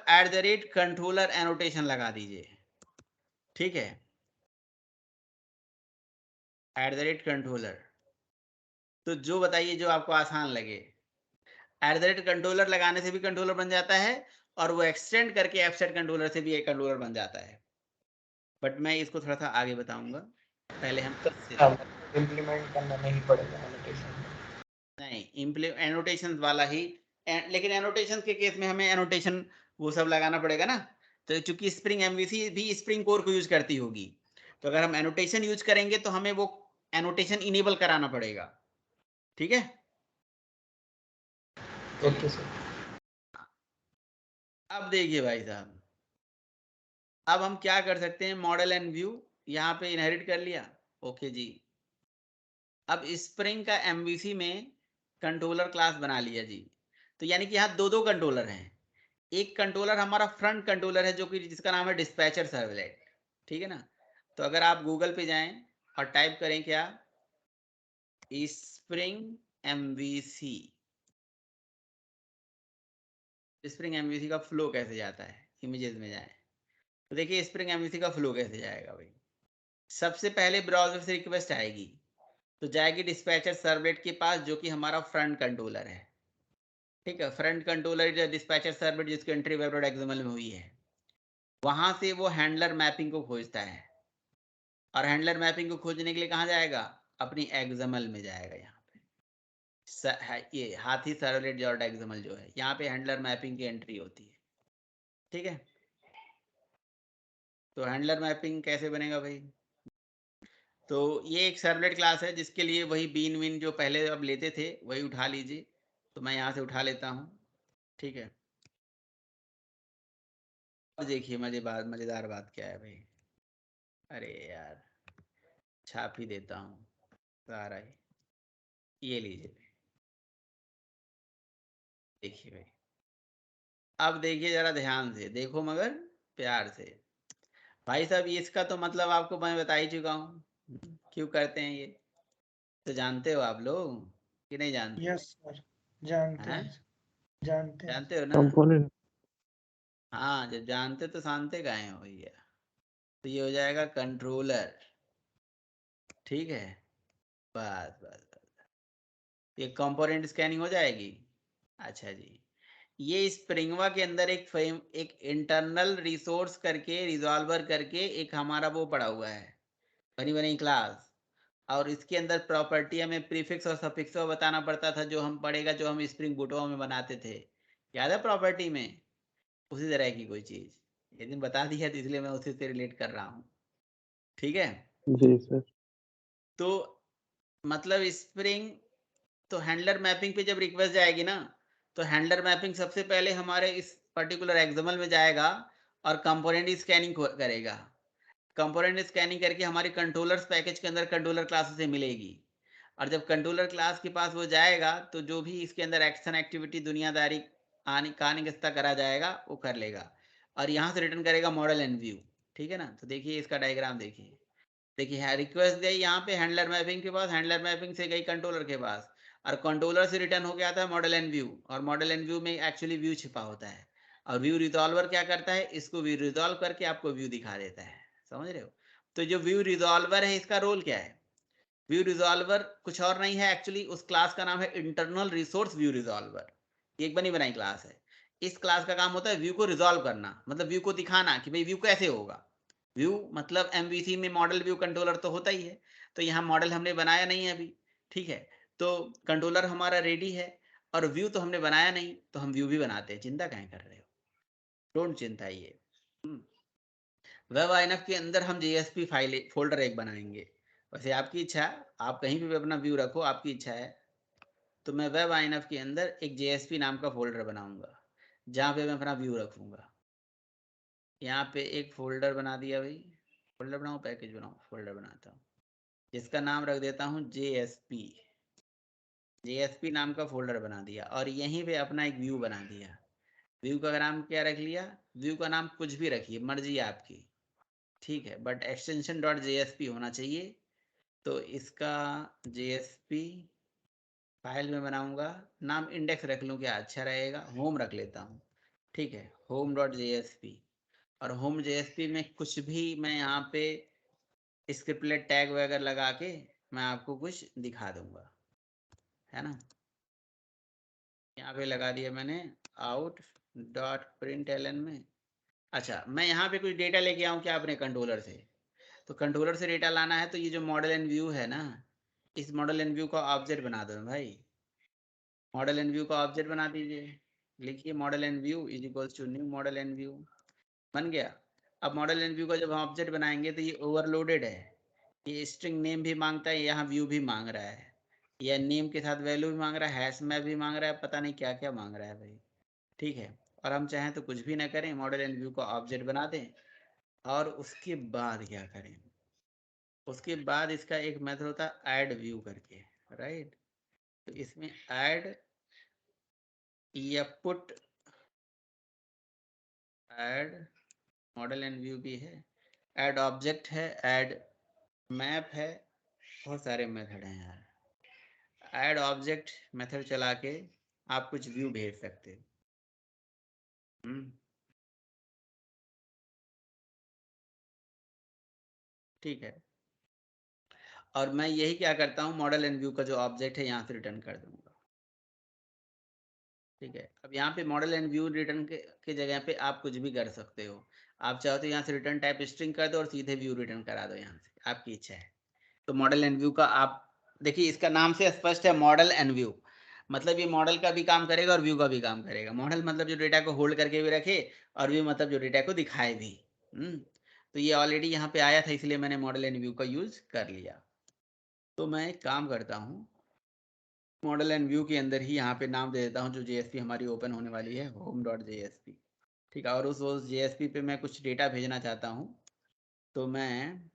@कंट्रोलर एनोटेशन लगा दीजिए, ठीक है, @कंट्रोलर, तो जो बताइए जो आपको आसान लगे, कंट्रोलर लगाने से भी कंट्रोलर बन जाता है और वो एक्सटेंड करके एफसेट कंट्रोलर से भी एक कंट्रोलर बन जाता है, बट मैं इसको थोड़ा सा आगे बताऊंगा, पहले हम इम्प्लीमेंट करना नहीं पड़ेगा एनोटेशन नहीं एनोटेशन वाला ही, लेकिन एनोटेशन के केस में हमें एनोटेशन वो सब लगाना पड़ेगा ना, तो चूंकि स्प्रिंग एमवीसी भी स्प्रिंग कोर को यूज करती होगी, तो अगर हम एनोटेशन यूज करेंगे तो हमें वो एनोटेशन इनेबल कराना पड़ेगा, ठीक है। Okay sir. अब देखिए भाई साहब, अब हम क्या कर सकते हैं, मॉडल एंड व्यू यहाँ पे इनहेरिट कर लिया, ओके जी। अब स्प्रिंग का एमवीसी में कंट्रोलर क्लास बना लिया जी, तो यानी कि यहाँ दो कंट्रोलर हैं, एक कंट्रोलर हमारा फ्रंट कंट्रोलर है जो कि जिसका नाम है डिस्पैचर सर्वलेट, ठीक है ना। तो अगर आप गूगल पे जाएं और टाइप करें क्या, स्प्रिंग एमवीसी, स्प्रिंग एमवीसी का फ्लो कैसे जाता है, इमेजेस में जाएं तो देखिए स्प्रिंग एमवीसी का फ्लो कैसे जाएगा भाई। सबसे पहले ब्राउजर से रिक्वेस्ट आएगी तो जाएगी डिस्पैचर सर्वलेट के पास जो कि हमारा फ्रंट कंट्रोलर है, ठीक है। फ्रंट कंट्रोलर डिस्पैचर सर्वलेट जिसकी एंट्री वेब.xml में हुई है, वहां से वो हैंडलर मैपिंग को खोजता है, और हैंडलर मैपिंग को खोजने के लिए कहाँ जाएगा, अपनी एक्सएमएल में जाएगा। यहाँ पे ये हाथी सर्वलेट डॉट एक्सएमएल जो है, यहाँ पे हैंडलर मैपिंग की एंट्री होती है, ठीक है। तो हैंडलर मैपिंग कैसे बनेगा भाई, तो ये एक सर्वलेट क्लास है जिसके लिए वही बीन विन जो पहले अब लेते थे वही उठा लीजिए, तो मैं यहाँ से उठा लेता हूँ, ठीक है। अब देखिए मजेदार बात क्या है भाई, अरे यार छाप ही देता हूँ सारा ही, ये लीजिए देखिए भाई। अब देखिए जरा ध्यान से देखो मगर प्यार से भाई साहब, ये इसका तो मतलब आपको मैं बता ही चुका हूँ क्यों करते हैं ये, तो जानते हो आप लोग कि नहीं जानते, यस सर, जानते हैं हैं, जानते हैं। जानते हो ना। कंपोनेंट। हाँ जब जानते तो शांते काहे हो भैया, तो ये हो जाएगा कंट्रोलर, ठीक है। बस ये कंपोनेंट स्कैनिंग हो जाएगी। अच्छा जी, ये स्प्रिंगवा के अंदर एक इंटरनल रिसोर्स करके रिजॉल्वर करके एक हमारा वो पड़ा हुआ है, बनी क्लास, और इसके अंदर प्रॉपर्टी हमें प्रीफिक्स और सफिक्स बताना पड़ता था, जो हम पढ़ेगा जो हम स्प्रिंग बूटवा में बनाते थे, याद है प्रॉपर्टी में, उसी तरह की कोई चीज ये दिन बता दी है, तो इसलिए मैं उसी से रिलेट कर रहा हूँ, ठीक है। जी सर। तो मतलब स्प्रिंग, तो हैंडलर मैपिंग पे जब रिक्वेस्ट जाएगी ना, तो हैंडलर मैपिंग सबसे पहले हमारे इस पर्टिकुलर एक्सएमएल में जाएगा और कंपोनेंट स्कैनिंग करेगा, कंपोनेंट स्कैनिंग करके हमारे कंट्रोलर्स पैकेज के अंदर कंट्रोलर क्लास से मिलेगी, और जब कंट्रोलर क्लास के पास वो जाएगा तो जो भी इसके अंदर एक्शन एक्टिविटी दुनियादारी कहानी करा जाएगा वो कर लेगा, और यहाँ से रिटर्न करेगा मॉडल एंड व्यू, ठीक है ना। तो देखिए इसका डायग्राम देखिए, देखिए रिक्वेस्ट गई यहाँ पे हैंडलर मैपिंग के पास, हैंडलर मैपिंग से गई कंट्रोलर के पास, और कंट्रोलर से रिटर्न हो गया था मॉडल एंड व्यू, और मॉडल एंड व्यू में एक्चुअली व्यू छिपा होता है, और व्यू रिजॉल्वर क्या करता है, इसको व्यू रिजॉल्व करके आपको व्यू दिखा देता है, समझ रहे हो। तो जो व्यू रिजॉल्वर है इसका रोल क्या है, व्यू रिजॉल्वर कुछ और नहीं है, एक्चुअली उस क्लास का नाम है इंटरनल रिसोर्स व्यू रिजॉल्वर, एक बनी बनाई क्लास है। इस क्लास का काम होता है व्यू को रिजॉल्व करना, मतलब व्यू को दिखाना कि भाई व्यू कैसे होगा। व्यू मतलब एमवीसी में मॉडल व्यू कंट्रोलर तो होता ही है, तो यहाँ मॉडल हमने बनाया नहीं है अभी, ठीक है। तो कंट्रोलर हमारा रेडी है और व्यू तो हमने बनाया नहीं, तो हम व्यू भी बनाते हैं, चिंता कहीं कर रहे हो, डोंट चिंता ये। वेब आईएनएफ के अंदर हम जेएसपी फाइल फोल्डर एक बनाएंगे, वैसे आपकी इच्छा, आप कहीं भी अपना व्यू रखो, आपकी इच्छा है। तो मैं वेब आईएनएफ के अंदर एक जेएसपी नाम का फोल्डर बनाऊंगा जहाँ पे मैं अपना व्यू रखूंगा। यहाँ पे एक फोल्डर बना दिया भाई, फोल्डर बनाऊँ पैकेज बनाऊँ, फोल्डर बनाता हूँ जिसका नाम रख देता हूँ जेएसपी, जेएसपी नाम का फोल्डर बना दिया, और यहीं पे अपना एक व्यू बना दिया। व्यू का नाम क्या रख लिया, व्यू का नाम कुछ भी रखिए, मर्जी आपकी, ठीक है, बट एक्सटेंशन डॉट जेएसपी होना चाहिए। तो इसका जेएसपी फाइल में बनाऊंगा, नाम इंडेक्स रख लूँ क्या अच्छा रहेगा, होम रख लेता हूँ, ठीक है, होम डॉट जेएसपी। और होम जेएसपी में कुछ भी मैं यहाँ पे स्क्रिप्टलेट टैग वगैरह लगा के मैं आपको कुछ दिखा दूंगा, है ना। यहाँ पे लगा दिया मैंने आउट डॉट प्रिंट एलन में। अच्छा, मैं यहाँ पे कुछ डेटा लेके आऊँ क्या अपने कंट्रोलर से? तो कंट्रोलर से डेटा लाना है तो ये जो मॉडल एंड व्यू है ना, इस मॉडल एंड व्यू का ऑब्जेक्ट बना दो भाई। मॉडल एंड व्यू का ऑब्जेक्ट बना दीजिए। लिखिए model and view is equals to new model and view. बन गया। अब मॉडल एंड व्यू का जब हम ऑब्जेक्ट बनाएंगे तो ये ओवरलोडेड है। ये स्ट्रिंग नेम भी मांगता है, यहाँ व्यू भी मांग रहा है, या नेम के साथ वैल्यू भी मांग रहा है, हैश मैप भी मांग रहा है, पता नहीं क्या क्या मांग रहा है भाई। ठीक है, और हम चाहें तो कुछ भी ना करें, मॉडल एंड व्यू का ऑब्जेक्ट बना दें। और उसके बाद क्या करें? उसके बाद इसका एक मेथड होता है ऐड व्यू करके, राइट। तो इसमें ऐड या put add model and view भी है, ऐड ऑब्जेक्ट है, ऐड मैप है, बहुत सारे मेथड हैं यार। ऐड ऑब्जेक्ट मेथड चला के आप कुछ व्यू भेज सकते हो। ठीक है, और मैं यही क्या करता हूँ, मॉडल एंड व्यू का जो ऑब्जेक्ट है यहाँ से रिटर्न कर दूंगा। ठीक है, अब यहाँ पे मॉडल एंड व्यू रिटर्न के जगह पे आप कुछ भी कर सकते हो। आप चाहो तो यहाँ से रिटर्न टाइप स्ट्रिंग कर दो और सीधे व्यू रिटर्न करा दो, यहाँ से आपकी इच्छा है। तो मॉडल एंड व्यू का आप देखिए, इसका नाम से स्पष्ट है मॉडल एंड व्यू, मतलब ये मॉडल का भी काम करेगा और व्यू का भी काम करेगा। मॉडल मतलब जो डेटा को होल्ड करके भी रखे, और व्यू मतलब जो डेटा को दिखाए भी। तो ये ऑलरेडी यहाँ पे आया था, इसलिए मैंने मॉडल एंड व्यू का यूज कर लिया। तो मैं एक काम करता हूँ, मॉडल एंड व्यू के अंदर ही यहाँ पे नाम दे देता हूँ जो जेएसपी हमारी ओपन होने वाली है, home.jsp। ठीक है, और उस जेएसपी पे मैं कुछ डेटा भेजना चाहता हूँ, तो मैं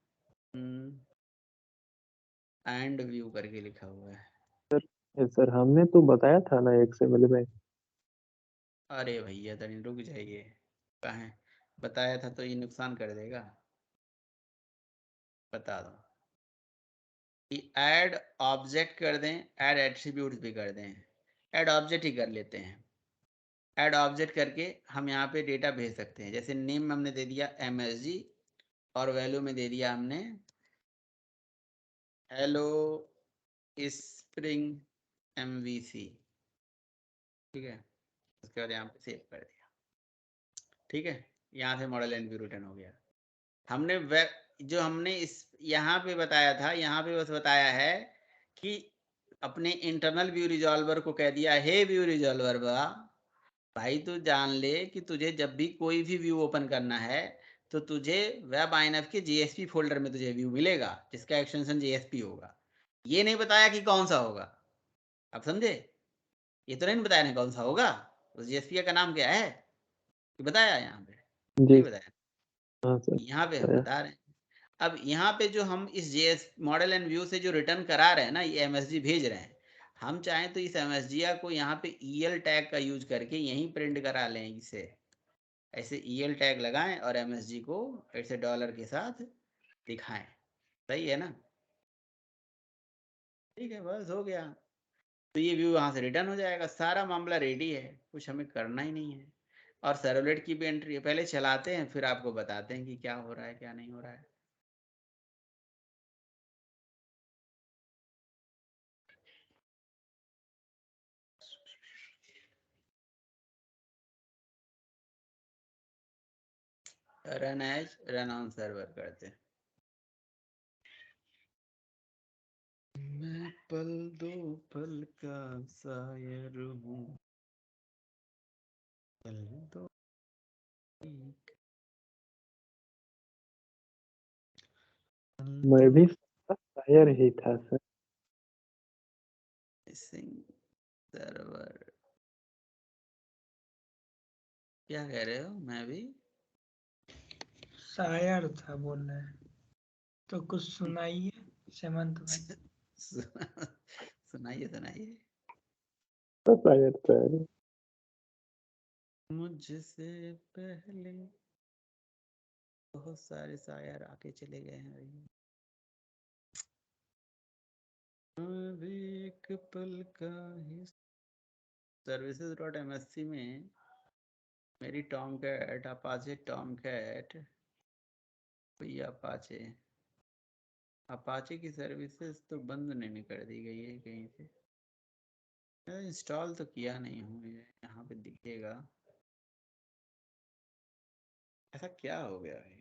एंड व्यू करके लिखा हुआ है। सर हमने तो बताया था ना XML में। अरे भैया तनी रुक जाइए, कहाँ बताया था? तो ये नुकसान कर देगा, बता दो कि ऐड ऑब्जेक्ट कर दें, ऐड एट्रीब्यूट्स भी कर दें, ऐड ऑब्जेक्ट ही कर लेते हैं। ऐड ऑब्जेक्ट करके हम यहाँ पे डेटा भेज सकते हैं। जैसे नेम में हमने दे दिया MSG और वैल्यू में दे दिया हमने हेलो स्प्रिंग MVC। ठीक है, उसके बाद यहाँ पे सेव कर दिया। ठीक है, यहाँ से मॉडल एंड व्यू रिटर्न हो गया। हमने जो हमने इस यहाँ पे बताया था, यहाँ पे बस बताया है कि अपने इंटरनल व्यू रिजॉल्वर को कह दिया, हे व्यू रिजॉल्वर भाई तू जान ले कि तुझे जब भी कोई भी व्यू ओपन करना है तो तुझे वेब INF के JSP फोल्डर में तुझे व्यू मिलेगा जिसका एक्सटेंशन JSP होगा। ये नहीं बताया कि कौन सा होगा, आप समझे? ये तो नहीं बताया ना कौन सा होगा, उस JSP का नाम क्या है, ये बताया यहाँ पे? जी नहीं बताया। हाँ सर। यहाँ पे हम बता रहे हैं। अब यहाँ पे जो हम इस JS मॉडल एंड व्यू से जो रिटर्न करा रहे हैं ना, ये MSG भेज रहे हैं, हम चाहें तो इस MSG को यहाँ पे EL टैग का यूज करके यहीं प्रिंट करा लें। इसे ऐसे EL टैग लगाएं और MSG को ऐसे डॉलर के साथ दिखाएं। सही है ना? ठीक है, बस हो गया। तो ये व्यू वहाँ से रिटर्न हो जाएगा, सारा मामला रेडी है, कुछ हमें करना ही नहीं है। और सर्वलेट की भी एंट्री है, पहले चलाते हैं फिर आपको बताते हैं कि क्या हो रहा है क्या नहीं हो रहा है। Run as run on server करते हैं। मैं पल दो पल का शायर हूँ, पल दो मैं भी शायर ही था सर। सर्वर क्या कह रहे हो? मैं भी शायर था बोल रहे हैं, तो कुछ सुनाइए हेमंत भाई। सुनाइए सुनाइए। शायर सर। मुझसे पहले बहुत सारे शायर आके चले गए हैं भैया। मैं भी एक पल का ही services.msc में मेरी Tomcat Apache Tomcat भैया अपाचे की सर्विसेज तो बंद नहीं कर दी गई है कहीं से। इंस्टॉल तो किया नहीं हूँ, ये यहाँ पे दिखेगा। ऐसा क्या हो गया है,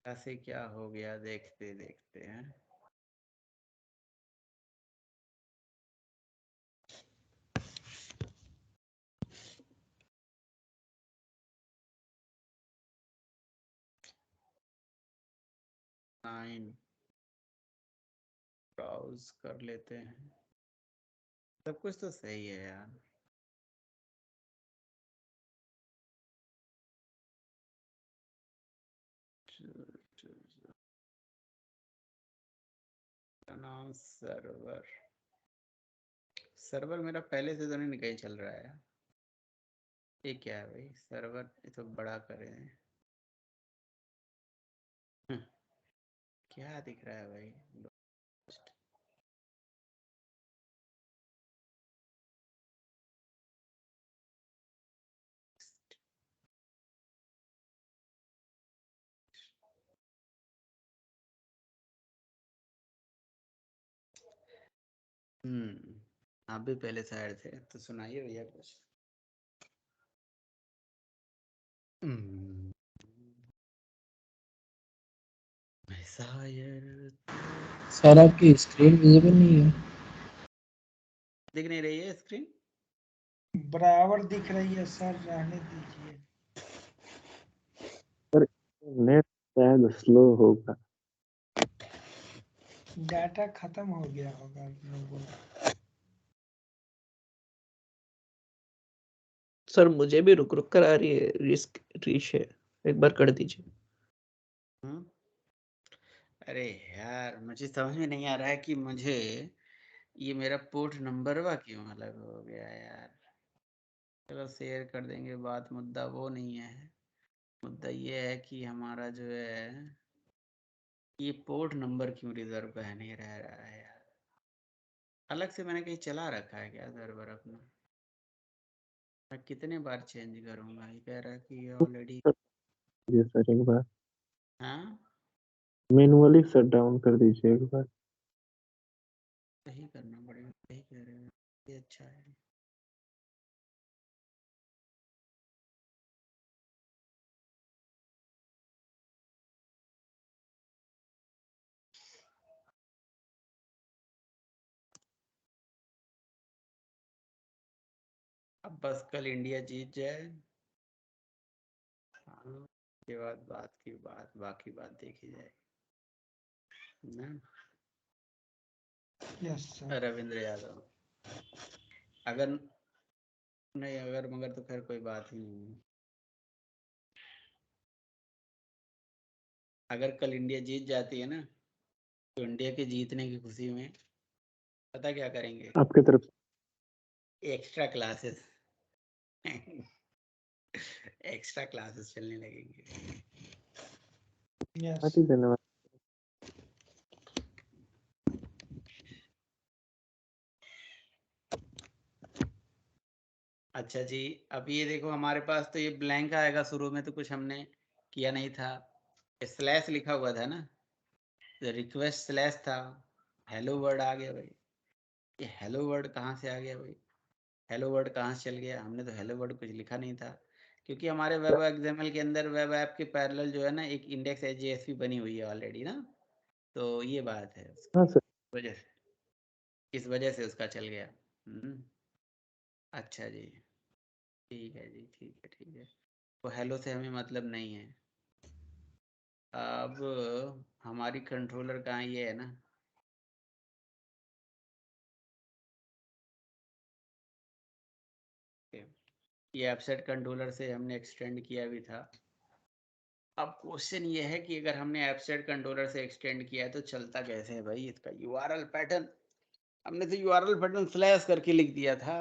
ऐसे क्या हो गया, देखते देखते हैं। ब्राउज कर लेते हैं, सब कुछ तो सही है यार। सर्वर सर्वर मेरा पहले से तो नहीं कहीं चल रहा है। ये क्या है भाई, सर्वर ये तो बड़ा करे हैं। क्या दिख रहा है भाई। आप भी पहले शायर थे तो सुनाइए भैया कुछ। शायर सर आपकी स्क्रीन विजिबल नहीं है। दिख नहीं रही है स्क्रीन। बराबर दिख रही है सर, रहने दीजिए। पर नेट शायद स्लो होगा। डाटा खत्म हो गया होगा आप लोगों का। सर मुझे भी रुक रुक कर आ रही है रिस्क रीश है, एक बार कर दीजिए। अरे यार मुझे समझ में नहीं आ रहा है कि मुझे ये मेरा पोर्ट नंबर वा क्यों अलग हो गया यार। चलो शेयर कर देंगे बात, मुद्दा वो नहीं है। मुद्दा ये है कि हमारा जो है ये पोर्ट नंबर क्यों रिजर्व का है, नहीं रह रहा है यार। अलग से मैंने कहीं चला रखा है क्या सर्वर अपना। मैं कितने बार चेंज करूंगा, ये कह रहा है कि ऑलरेडी। जी सर, एक बार हाँ मैनुअली शट डाउन कर दीजिए एक बार। सही करना पड़ेगा, सही कह रहे हो, ये अच्छा है। अब बस कल इंडिया जीत जाए, हाँ, के बाद बात की बात, बाकी बात देखी जाए ना। Yes sir. रविंद्र यादव अगर नहीं, अगर मगर तो खैर कोई बात ही नहीं है। अगर कल इंडिया जीत जाती है ना, तो इंडिया के जीतने की खुशी में पता क्या करेंगे, आपके तरफ एक्स्ट्रा क्लासेस एक्स्ट्रा क्लासेस चलने लगेंगे। यस। से धन्यवाद। अच्छा जी, अब ये देखो हमारे पास तो ये ब्लैंक आएगा, शुरू में तो कुछ हमने किया नहीं था। स्लैश लिखा हुआ था ना, रिक्वेस्ट स्लैश था, हेलो वर्ड आ गया भाई। ये हेलो वर्ड कहाँ से आ गया भाई, हेलो वर्ड कहाँ से चल गया। हमने तो हेलो वर्ड कुछ लिखा नहीं था, क्योंकि हमारे वेब एक्सएमएल के अंदर वेब ऐप के पैरेलल जो है ना एक इंडेक्स जेएसपी बनी हुई है ऑलरेडी ना। तो ये बात है हाँ उसकी सर, वजह से, इस वजह से उसका चल गया। अच्छा जी, ठीक है जी, ठीक है ठीक है। तो हेलो से हमें मतलब नहीं है। अब हमारी कंट्रोलर कहाँ, ये है ना। ये एपसेट कंट्रोलर से हमने एक्सटेंड किया भी था। अब क्वेश्चन ये है कि अगर हमने एपसेट कंट्रोलर से एक्सटेंड किया है तो चलता कैसे है भाई इसका यूआरएल पैटर्न। हमने तो यूआरएल पैटर्न स्लैश करके लिख दिया था।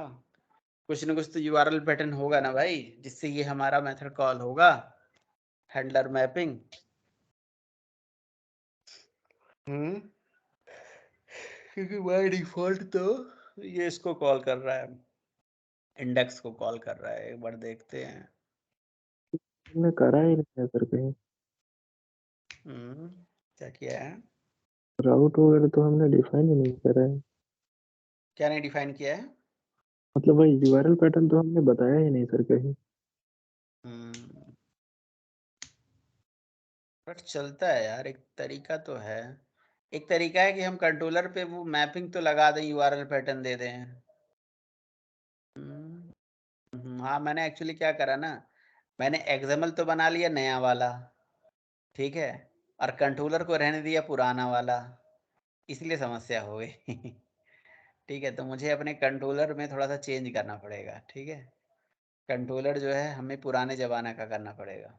कुछ ना कुछ तो यूआरएल पैटर्न होगा ना भाई, जिससे ये हमारा मेथड कॉल होगा, हैंडलर मैपिंग। क्योंकि बाय डिफॉल्ट तो ये इसको कॉल कर रहा है, इंडेक्स को कॉल कर रहा है। एक बार देखते हैं। हमने करा ही नहीं है सर कहीं। क्या किया है, राउट वगैरह तो हमने डिफाइन ही नहीं करा है। क्या नहीं डिफाइन किया है? मतलब भाई यूआरएल पैटर्न तो हमने बताया ही नहीं सर कहीं। बट चलता है यार, एक तरीका तो है। एक तरीका है कि हम कंट्रोलर पे वो मैपिंग तो लगा दें, यूआरएल पैटर्न दे दें। हाँ, मैंने एक्चुअली क्या करा ना, मैंने एक्सएमएल तो बना लिया नया वाला, ठीक है, और कंट्रोलर को रहने दिया पुराना वाला, इसलिए समस्या हो गई। ठीक है, तो मुझे अपने कंट्रोलर में थोड़ा सा चेंज करना पड़ेगा, ठीक है। कंट्रोलर जो है हमें पुराने ज़माने का करना पड़ेगा।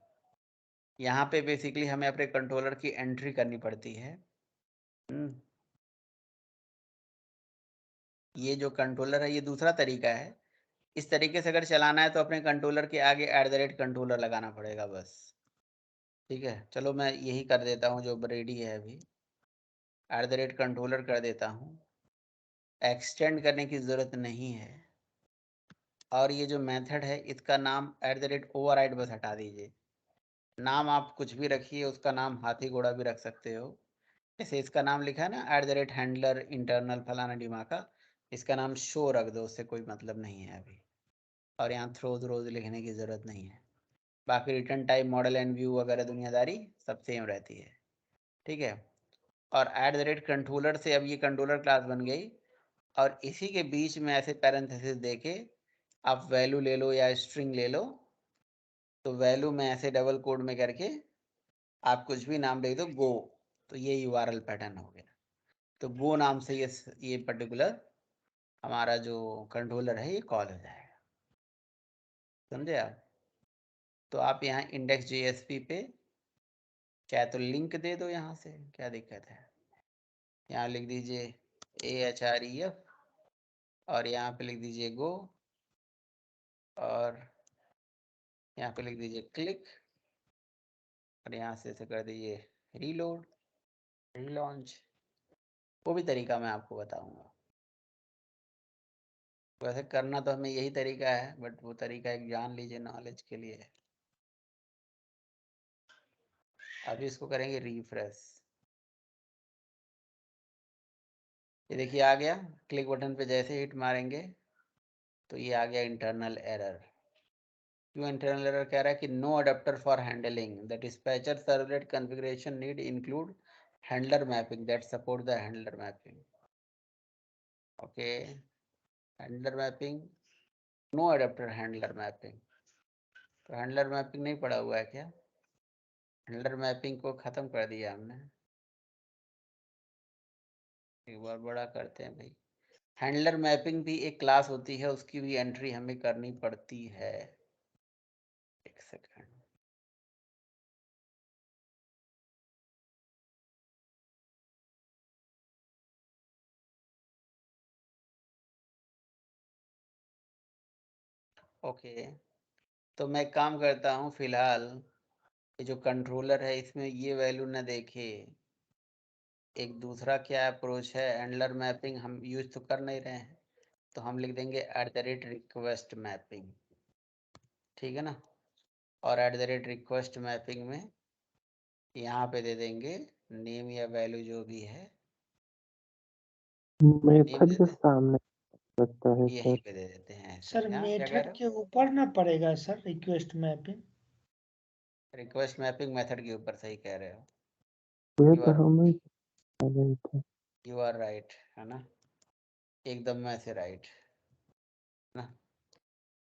यहाँ पे बेसिकली हमें अपने कंट्रोलर की एंट्री करनी पड़ती है। ये जो कंट्रोलर है ये दूसरा तरीका है। इस तरीके से अगर चलाना है तो अपने कंट्रोलर के आगे @कंट्रोलर लगाना पड़ेगा बस, ठीक है। चलो मैं यही कर देता हूँ जो रेडी है अभी, @कंट्रोलर कर देता हूँ, एक्सटेंड करने की ज़रूरत नहीं है। और ये जो मेथड है इसका नाम @ओवरराइड बस हटा दीजिए। नाम आप कुछ भी रखिए, उसका नाम हाथी घोड़ा भी रख सकते हो। जैसे इसका नाम लिखा है ना @हैंडलर इंटरनल फलाना डिमाका, इसका नाम शो रख दो, उससे कोई मतलब नहीं है अभी। और यहाँ थ्रोज रोज लिखने की ज़रूरत नहीं है। बाकी return type model and view वगैरह दुनियादारी सब सेम रहती है, ठीक है। और कंट्रोलर से अब ये कंट्रोलर क्लास बन गई, और इसी के बीच में ऐसे पैरेंथेसिस देके आप वैल्यू ले लो या स्ट्रिंग ले लो, तो वैल्यू में ऐसे डबल कोड में करके आप कुछ भी नाम लिख दो गो, तो ये यूआरएल पैटर्न हो गया। तो गो नाम से ये पर्टिकुलर हमारा जो कंट्रोलर है ये कॉल हो जाएगा, समझे आप। तो आप यहाँ इंडेक्स जेएसपी पे चाहे तो लिंक दे दो, यहाँ से क्या दिक्कत है। यहाँ लिख दीजिए AHREF और यहाँ पे लिख दीजिए गो, और यहाँ पे लिख दीजिए क्लिक, और यहाँ से कर दीजिए रीलोड, रीलॉन्च। वो भी तरीका मैं आपको बताऊंगा। वैसे करना तो हमें यही तरीका है, बट वो तरीका एक जान लीजिए नॉलेज के लिए है। अभी इसको करेंगे रिफ्रेश, ये देखिए आ गया। क्लिक बटन पे जैसे हिट मारेंगे तो ये आ गया इंटरनल एरर। क्यों इंटरनल एरर कह रहा है कि no adapter for handling the dispatcher servlet configuration need include handler mapping that support the handler mapping. Okay, handler mapping, no adapter handler mapping. तो हैंडलर मैपिंग नहीं पड़ा हुआ है क्या? हैंडलर मैपिंग को ख़त्म कर दिया हमने। एक बार बड़ा करते हैं भाई। हैंडलर मैपिंग भी एक क्लास होती है, उसकी भी एंट्री हमें करनी पड़ती है। एक सेकंड, ओके। तो मैं काम करता हूँ फिलहाल, ये जो कंट्रोलर है इसमें ये वैल्यू ना देखे। एक दूसरा क्या अप्रोच है, हैंडलर मैपिंग हम यूज तो कर नहीं रहे हैं, तो हम लिख देंगे @रिक्वेस्ट मैपिंग, ठीक है ना। और @रिक्वेस्ट मैपिंग में यहाँ पे दे देंगे नेम या वैल्यू जो भी है, नेम मेथड दे के दें, सामने लगता है यहीं सर। पे दे देते हैं ऐसे। सर हाँ क्या कह मेथड रहे के ऊपर ना पड़ेगा सर रिक्वेस्ट मैपिंग। हो? रिक्वेस्ट मैपिंग मेथड के ऊपर, सही कह रहे हो, ये यू तो आर हमें कह रहे थे। यू आर राइट, है ना, एकदम ऐसे राइट ना।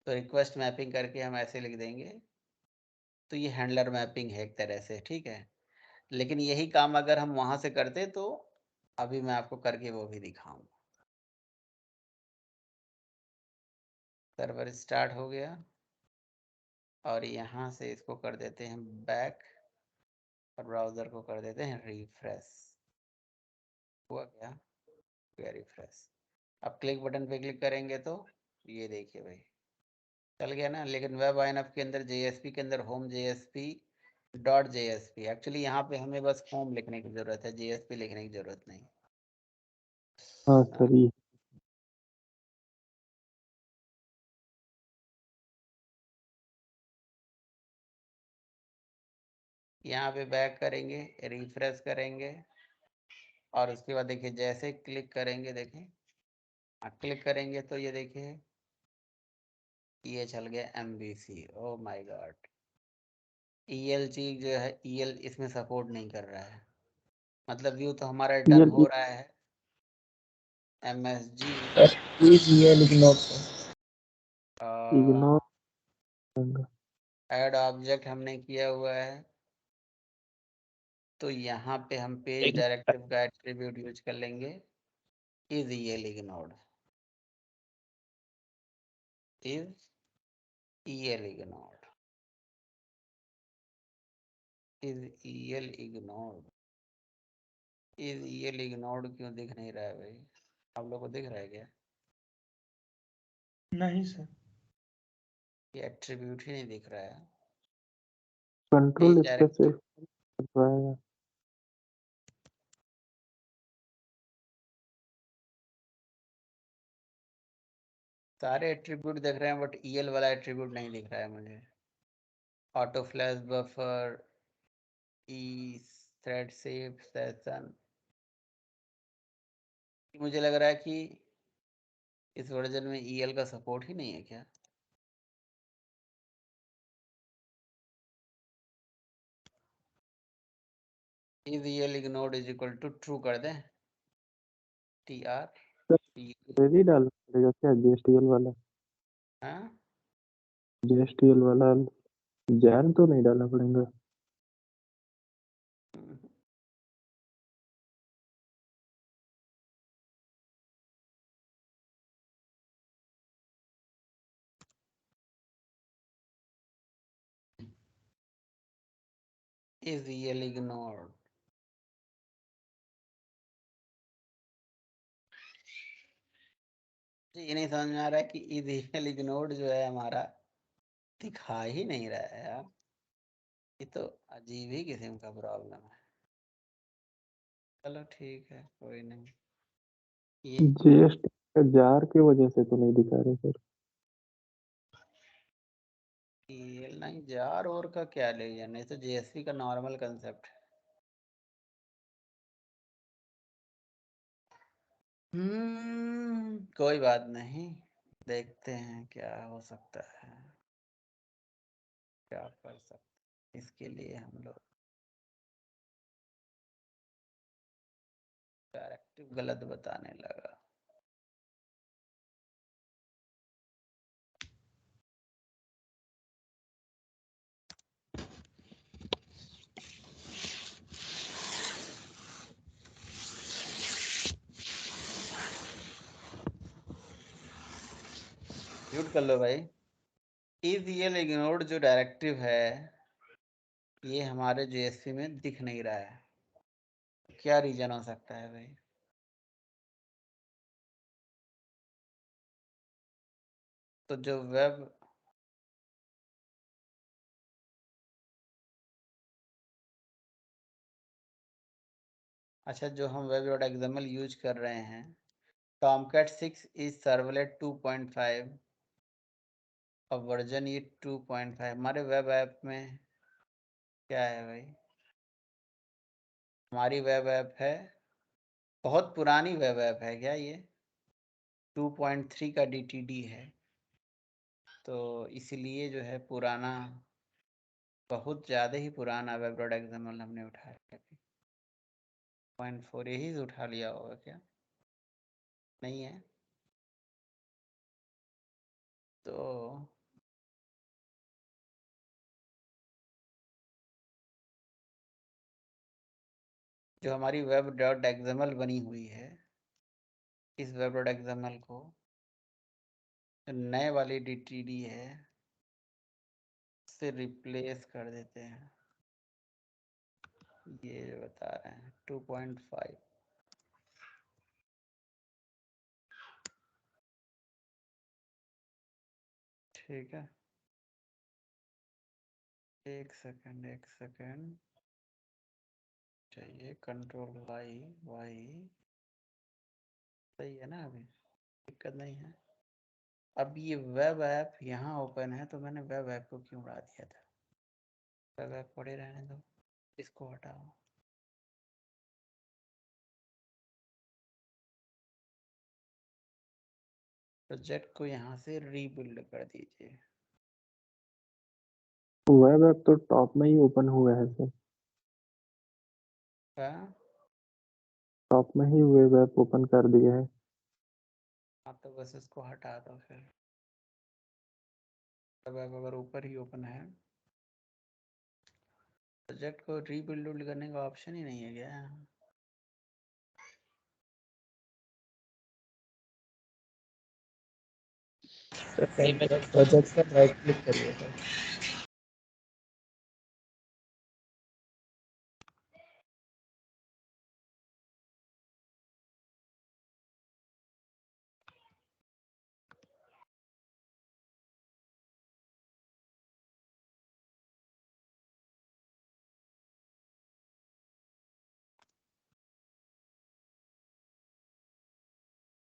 तो रिक्वेस्ट मैपिंग करके हम ऐसे लिख देंगे, तो ये हैंडलर मैपिंग है एक तरह से, ठीक है। लेकिन यही काम अगर हम वहां से करते तो अभी मैं आपको करके वो भी दिखाऊंगा। सर्वर स्टार्ट हो गया, और यहाँ से इसको कर देते हैं बैक, और ब्राउज़र को कर देते हैं रिफ्रेश। हुआ क्या? हुआ रिफ्रेश। अब क्लिक बटन पे क्लिक करेंगे तो ये देखिए भाई चल गया ना। लेकिन वेब आईएनएफ के अंदर जेएसपी के अंदर home JSP dot JSP, actually यहाँ पे हमें बस होम लिखने की जरूरत है, जेएसपी लिखने की जरूरत नहीं। हाँ हाँ, सर ये यहाँ पे बैक करेंगे, रिफ्रेश करेंगे, और उसके बाद देखिए जैसे क्लिक करेंगे, देखें क्लिक करेंगे तो ये देखिए ये चल गया MVC। Oh my God, ELG जो है EL इसमें सपोर्ट नहीं कर रहा है, मतलब व्यू तो हमारा डन हो रहा है। MSG इग्नोर ऐड ऑब्जेक्ट हमने किया हुआ है, तो यहाँ पे हम पेज डायरेक्टिव का एट्रीब्यूट यूज कर लेंगे is EL ignored, is EL ignored, is EL ignored. Is EL ignored क्यों दिख नहीं रहा है भाई? आप लोग को दिख रहा है क्या? नहीं सर, ये एट्रीब्यूट ही नहीं दिख रहा है। कंट्रोल पेज स्पेस डायरेक्टिव करवाएगा। सारे एट्रीब्यूट दिख रहे हैं बट EL वाला एट्रीब्यूट नहीं दिख रहा है मुझे। ऑटो फ्लैश बफर, ई थ्रेड सेव सेशन, मुझे लग रहा है कि इस वर्जन में EL का सपोर्ट ही नहीं है क्या? Is EL ignored is equal to true कर दें, TR रेडी डालना पड़ेगा क्या JSTL वाला? हाँ JSTL वाला जैन तो नहीं डालना पड़ेगा? इज EL इग्नोर्ड, ये नहीं समझ में आ रहा है कि इज EL इग्नोर्ड जो है हमारा दिखा ही नहीं रहा है यार, ये तो अजीब ही किस्म का प्रॉब्लम है। चलो ठीक है, कोई नहीं। ये JSTL का जार की वजह से तो नहीं दिखा रहे सर। EL नहीं, जार और का क्या ले जाना, ये तो JSP का नॉर्मल कंसेप्ट है। कोई बात नहीं, देखते हैं क्या हो सकता है, क्या कर सकते हैं। इसके लिए हम लोग डायरेक्टिव गलत बताने लगा। म्यूट कर लो भाई। इज EL इग्नोर्ड जो डायरेक्टिव है ये हमारे JSP में दिख नहीं रहा है, क्या रीजन हो सकता है भाई? तो जो वेब अच्छा, जो हम web.xml यूज कर रहे हैं Tomcat 6 इज सर्वलेट 2.5 और वर्जन ये 2.5। हमारे वेब ऐप में क्या है भाई? हमारी वेब ऐप है, बहुत पुरानी वेब ऐप है क्या ये? 2.3 का DTD है, तो इसलिए जो है पुराना, बहुत ज़्यादा ही पुराना web.xml हमने उठाया। 0.4 यही से उठा लिया होगा क्या? नहीं है तो जो हमारी web.xml बनी हुई है, इस web.xml को नए वाली DTD है से रिप्लेस कर देते हैं। ये जो बता रहे हैं 2.5, ठीक है। एक सेकंड चाहिए, कंट्रोल वाई सही है ना? अभी दिक्कत नहीं है। अब ये वेब ऐप यहाँ ओपन है तो मैंने वेब ऐप को क्यों उड़ा दिया था? वेब ऐप पड़े रहने दो, इसको हटाओ। प्रोजेक्ट को यहाँ से रीबिल्ड कर दीजिए। वेब ऐप तो टॉप में ही ओपन हुआ है सर, क्या? टॉप में ही वेब ऐप ओपन कर दिया है। हाँ तो बस इसको हटा दो फिर। वेब अगर ऊपर ही ओपन है, प्रोजेक्ट को रीबिल्ड करने का ऑप्शन ही नहीं है क्या? सर कहीं में प्रोजेक्ट पर राइट क्लिक करिए सर।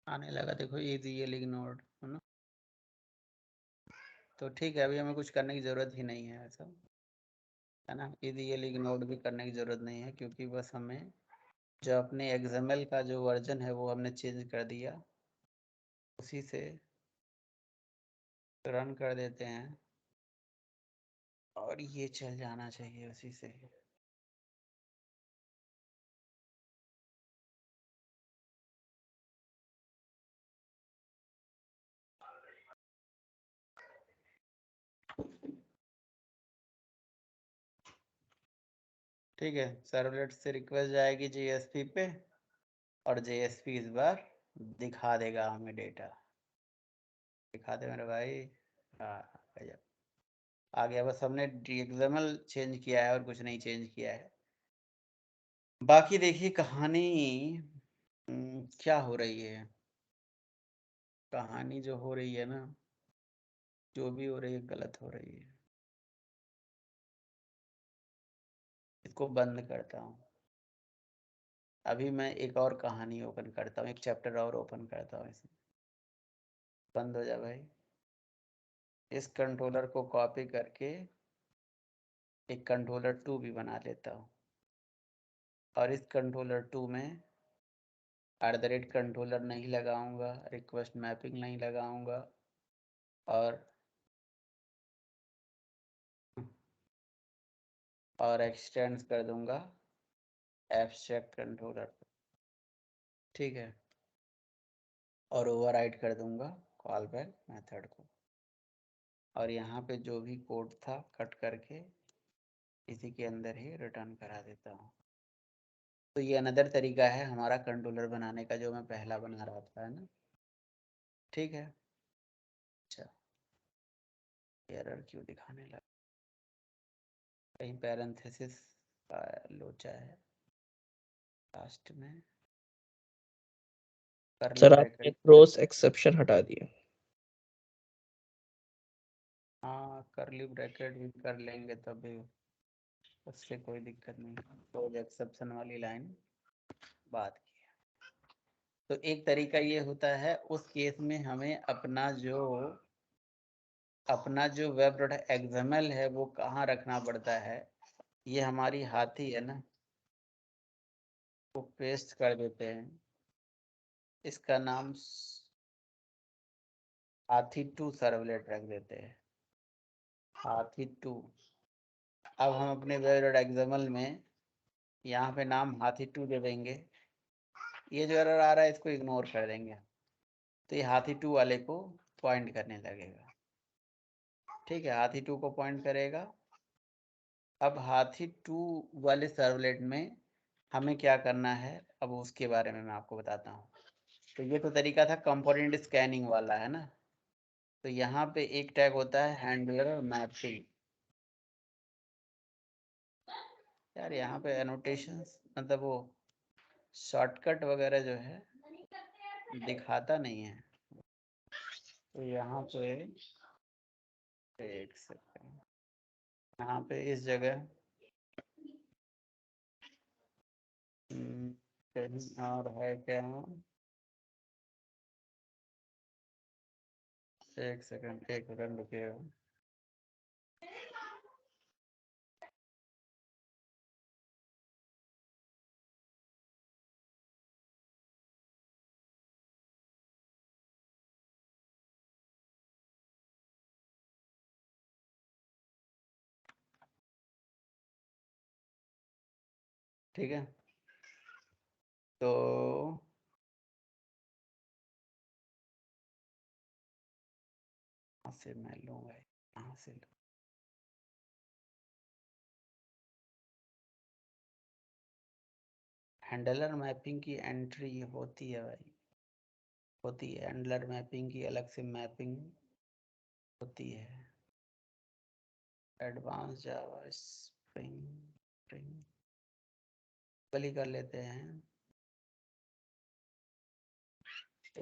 आने लगा, देखो easily ignored है ना। तो ठीक है, अभी हमें कुछ करने की ज़रूरत ही नहीं है ऐसा, है ना। easily ignored भी करने की ज़रूरत नहीं है, क्योंकि बस हमें जो अपने XML का जो वर्जन है वो हमने चेंज कर दिया, उसी से रन कर देते हैं और ये चल जाना चाहिए उसी से। ठीक है, सर्वलेट से रिक्वेस्ट जाएगी JSP पे और JSP इस बार दिखा देगा हमें डेटा। दिखा दे मेरे भाई। हाँ, गजब। आ गया, बस हमने XML चेंज किया है और कुछ नहीं चेंज किया है। बाकी देखिए कहानी क्या हो रही है। कहानी जो हो रही है ना, जो भी हो रही है गलत हो रही है। इसको बंद करता हूँ। अभी मैं एक और कहानी ओपन करता हूँ, एक चैप्टर और ओपन करता हूँ इसमें। बंद हो जा भाई। इस कंट्रोलर को कॉपी करके एक कंट्रोलर 2 भी बना लेता हूँ और इस कंट्रोलर 2 में @ कंट्रोलर नहीं लगाऊंगा, रिक्वेस्ट मैपिंग नहीं लगाऊंगा और एक्सटेंड कर दूंगा एब्स्ट्रैक्ट कंट्रोलर, ठीक है। और ओवरराइड कर दूंगा कॉल बैक मेथड को, और यहाँ पे जो भी कोड था कट करके इसी के अंदर ही रिटर्न करा देता हूँ। तो ये अनदर तरीका है हमारा कंट्रोलर बनाने का, जो मैं पहला बना रहा था, है ना। ठीक है। अच्छा, एरर क्यों दिखाने लगा? कहीं पैरेंथेसिस लोचा है लास्ट में। करली सर आपने ब्रैकेट, क्रॉस एक्सेप्शन हटा दिया। हाँ करली ब्रैकेट भी कर लेंगे तभी, उससे कोई दिक्कत नहीं। तो एक्सेप्शन वाली लाइन बात की है। तो एक तरीका ये होता है, उस केस में हमें अपना जो वेब डॉट XML है वो कहाँ रखना पड़ता है। ये हमारी हाथी है ना, वो पेस्ट कर देते हैं। इसका नाम हाथी 2 सर्वलेट रख देते हैं, हाथी 2। अब हम अपने वेब डॉट XML में यहाँ पे नाम हाथी 2 दे देंगे। ये जो एरर आ रहा है इसको इग्नोर कर देंगे, तो ये हाथी 2 वाले को पॉइंट करने लगेगा। ठीक है, हाथी 2 को पॉइंट करेगा। अब हाथी 2 वाले सर्वलेट में हमें क्या करना है, अब उसके बारे में मैं आपको बताता हूँ। तो ये तो तरीका था कंपोनेंट स्कैनिंग वाला, है ना। तो यहाँ पे एक टैग होता है हैंडलर मैपिंग। यार यहाँ पे एनोटेशंस मतलब वो शॉर्टकट वगैरह जो है दिखाता नहीं है। तो यहाँ पे एक सेकंड, यहाँ पे इस जगह कहीं और है क्या? एक सेकंड रुकिएगा। ठीक है, तो से मैं लूंगा, यहाँ से लूँ। हैंडलर मैपिंग की एंट्री होती है भाई, होती है। हैंडलर मैपिंग की अलग से मैपिंग होती है। एडवांस जावा स्प्रिंग स्प्रिंग कल कर लेते हैं।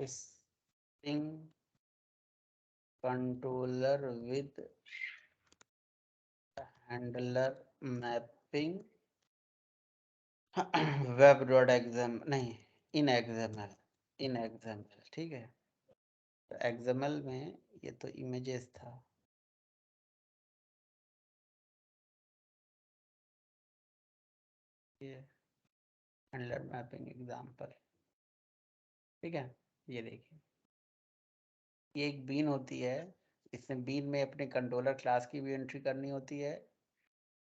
Spring controller with handler mapping web dot exam नहीं, इन एक्सएमएल, ठीक है। तो एक्सएमएल में ये तो इमेजेस था, ये हैंडलर मैपिंग एग्जाम्पल, ठीक है। ये देखिए, ये एक बीन होती है, इसमें बीन में अपने कंट्रोलर क्लास की भी एंट्री करनी होती है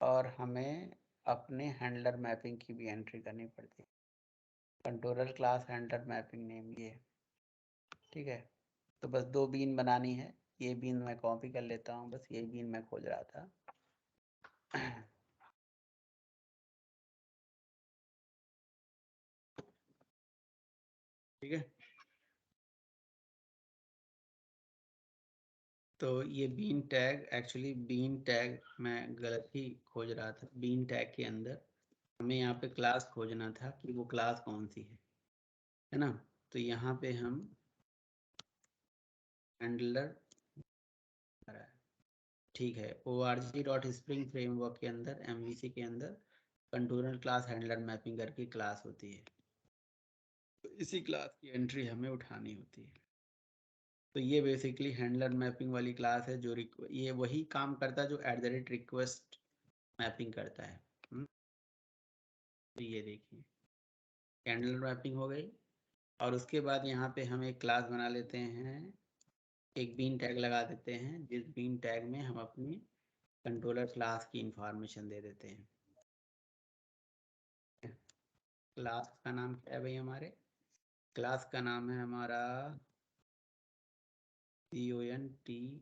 और हमें अपने हैंडलर मैपिंग की भी एंट्री करनी पड़ती है। Controller class handler mapping name ये, ठीक है। तो बस 2 बीन बनानी है। ये बीन मैं कॉपी कर लेता हूँ, बस ये बीन मैं खोज रहा था। ठीक है, तो ये bean tag, actually bean tag मैं गलत ही खोज रहा था। बीन टैग के अंदर हमें यहाँ पे क्लास खोजना था कि वो क्लास कौन सी है ना। तो यहाँ पे हम हैंडलर, ठीक है, org.spring फ्रेमवर्क के अंदर MVC के अंदर कंट्रोलर क्लास हैंडलर मैपिंग करके क्लास होती है। तो इसी क्लास की एंट्री हमें उठानी होती है। तो ये बेसिकली हैंडलर मैपिंग वाली क्लास है, जो ये वही काम करता है जो @request मैपिंग करता है। तो ये देखिए, हैंडलर मैपिंग हो गई और उसके बाद यहाँ पे हम एक क्लास बना लेते हैं, एक बीन टैग लगा देते हैं, जिस बीन टैग में हम अपनी कंट्रोलर क्लास की इंफॉर्मेशन दे देते हैं। क्लास का नाम क्या है भाई हमारे? क्लास का नाम है हमारा CONTROLLER।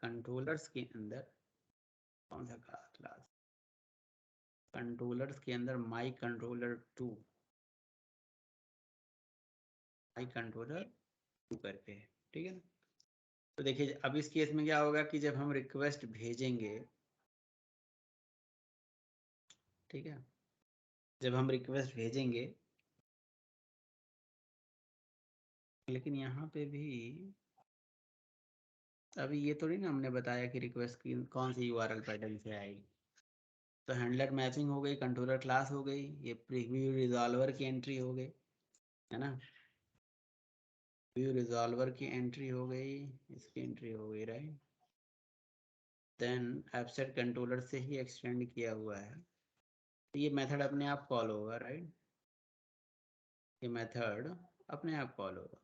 कंट्रोलर्स के अंदर कौन सा क्लास? कंट्रोलर्स के अंदर माई कंट्रोलर 2 करके है, ठीक है ना। तो देखिए, अब इस केस में क्या होगा कि जब हम रिक्वेस्ट भेजेंगे, ठीक है, जब हम रिक्वेस्ट भेजेंगे, लेकिन यहाँ पे भी अभी ये तो नहीं ना हमने बताया कि रिक्वेस्ट की कौन सी URL पैटर्न से आएगी। तो हैंडलर मैचिंग हो गई, कंट्रोलर क्लास हो गई, ये प्रीव्यू रिजॉल्वर की एंट्री हो गई, है ना। व्यू रिजॉल्वर की एंट्री हो गई, इसकी एंट्री हो गई, राइट। देन एब्स्ट्रैक्ट कंट्रोलर से ही एक्सटेंड किया हुआ है, तो ये मेथड अपने आप कॉल होगा, राइट। ये मेथड अपने आप कॉल होगा।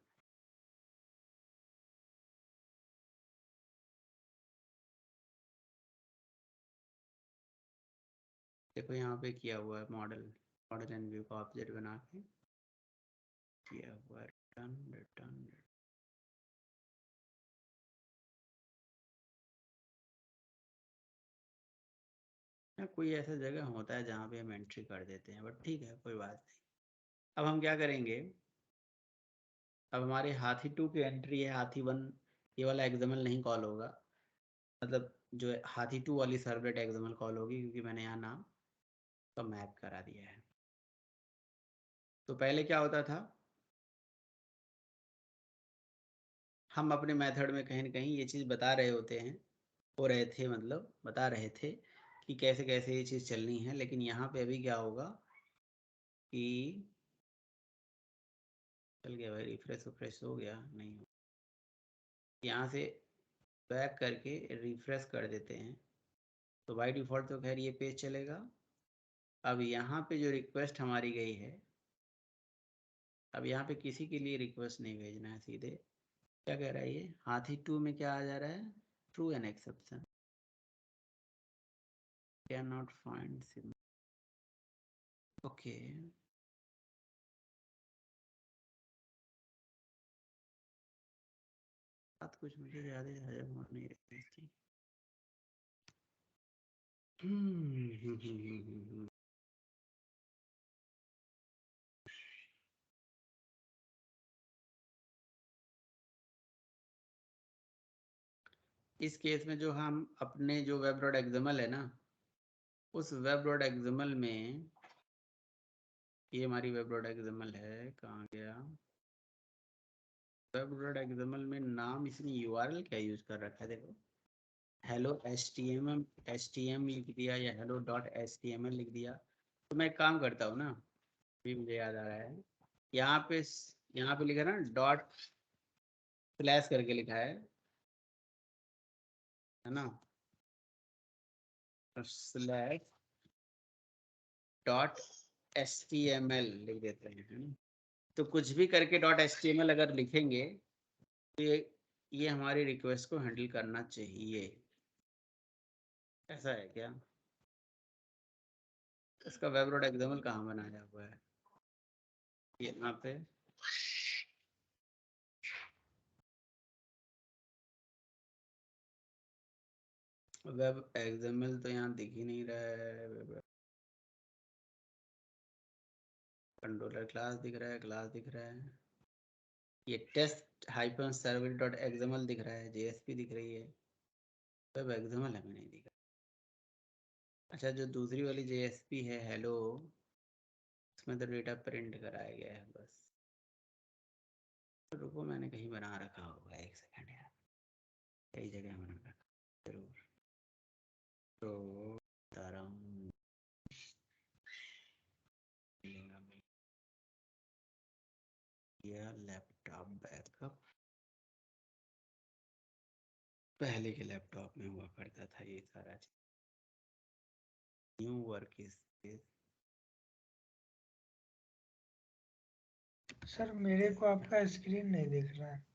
देखो यहाँ पे किया हुआ है, मॉडल एंड व्यू का ऑब्जेक्ट बना के किया हुआ है, रिटर्न। कोई ऐसा जगह होता है जहाँ पे हम एंट्री कर देते हैं, बट ठीक है, कोई बात नहीं। अब हम क्या करेंगे, अब हमारे हाथी 2 की एंट्री है, हाथी 1 ये वाला एक्सएमएल नहीं कॉल होगा, मतलब जो हाथी 2 वाली सर्वलेट एक्सएमएल कॉल होगी, क्योंकि मैंने यहाँ नाम का मैप करा दिया है। तो पहले क्या होता था, हम अपने मेथड में कहीं ना कहीं ये चीज़ बता रहे होते हैं, हो रहे थे, मतलब बता रहे थे कि कैसे कैसे ये चीज़ चलनी है। लेकिन यहाँ पे अभी क्या होगा कि चल गया भाई, रिफ्रेश हो गया, नहीं यहाँ से बैक करके रिफ्रेश कर देते हैं, तो बाय डिफ़ॉल्ट तो खैर ये पेज चलेगा। अब यहाँ पे जो रिक्वेस्ट हमारी गई है, अब यहाँ पे किसी के लिए रिक्वेस्ट नहीं भेजना है, सीधे क्या कह रहा है ये, हाथी 2 में क्या आ जा रहा है, true an exception, can not find okay बात कुछ मुझे ज्यादा हजम हो नहीं रही थी। इस केस में जो हम अपने जो वेब डॉट एक्सएमएल है ना, उस वेब डॉट एक्सएमएल में, ये हमारी वेब डॉट एक्सएमएल है, कहाँ गया वेब डॉट एक्सएमएल में, नाम इसने यूआरएल क्या यूज कर रखा है, देखो हेलो HTML लिख दिया या हेलो डॉट HTML लिख दिया। तो मैं एक काम करता हूँ ना, अभी मुझे याद आ रहा है, यहाँ पे लिखा ना डॉट स्लैश करके लिखा है ना, स्लैश डॉट HTML लिख देते हैं, है ना। तो कुछ भी करके डॉट HTML अगर लिखेंगे तो ये हमारी रिक्वेस्ट को हैंडल करना चाहिए। ऐसा है क्या? इसका वेब डॉट एक्सएमएल कहाँ बनाया हुआ है? यहाँ पे वेब एक्सएमएल तो यहाँ दिख ही नहीं रहा है। कंट्रोलर क्लास दिख रहा है, क्लास दिख रहा है, ये test hyphen server dot XML दिख रहा है, JSP दिख रही है, वेब एक्सएमएल हमें नहीं दिख रहा। अच्छा, जो दूसरी वाली JSP है हेलो, उसमें तो डेटा प्रिंट कराया गया है बस। रुको, मैंने कहीं बना रखा होगा, एक सेकंड यार, कई जगह बना रखा जरूर, तो बता रहा हूँ। लैपटॉप बैकअप पहले के लैपटॉप में हुआ करता था ये सारा चीज। न्यू वर्क स्पेस, सर मेरे को आपका स्क्रीन नहीं दिख रहा है।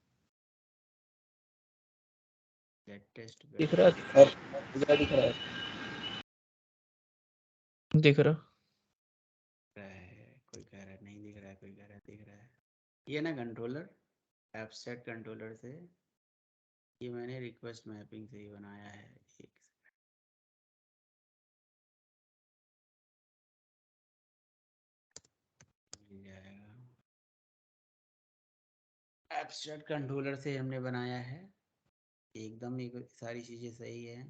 लेटेस्ट दिख रहा है, दिख रहा है। दिख रहा है, कोई कह रहा है नहीं दिख रहा है, कोई कह रहा है दिख रहा है। ये ना कंट्रोलर, एब्स्ट्रैक्ट कंट्रोलर से, ये मैंने रिक्वेस्ट मैपिंग से ही बनाया है। एक मिल जाएगा, एब्स्ट्रैक्ट कंट्रोलर से हमने बनाया है, एकदम ये सारी चीजें सही है।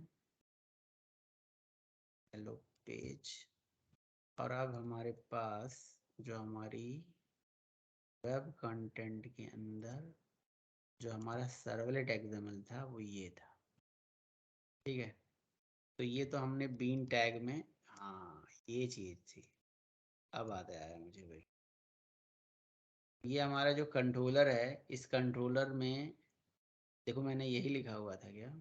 हेलो पेज, और अब हमारे पास जो हमारी वेब कंटेंट के अंदर जो हमारा सर्वलेट एक्सएमएल था वो ये था, ठीक है। तो ये तो हमने बीन टैग में, हाँ ये चीज़ थी, अब आता है मुझे भाई। ये हमारा जो कंट्रोलर है, इस कंट्रोलर में देखो मैंने यही लिखा हुआ था क्या,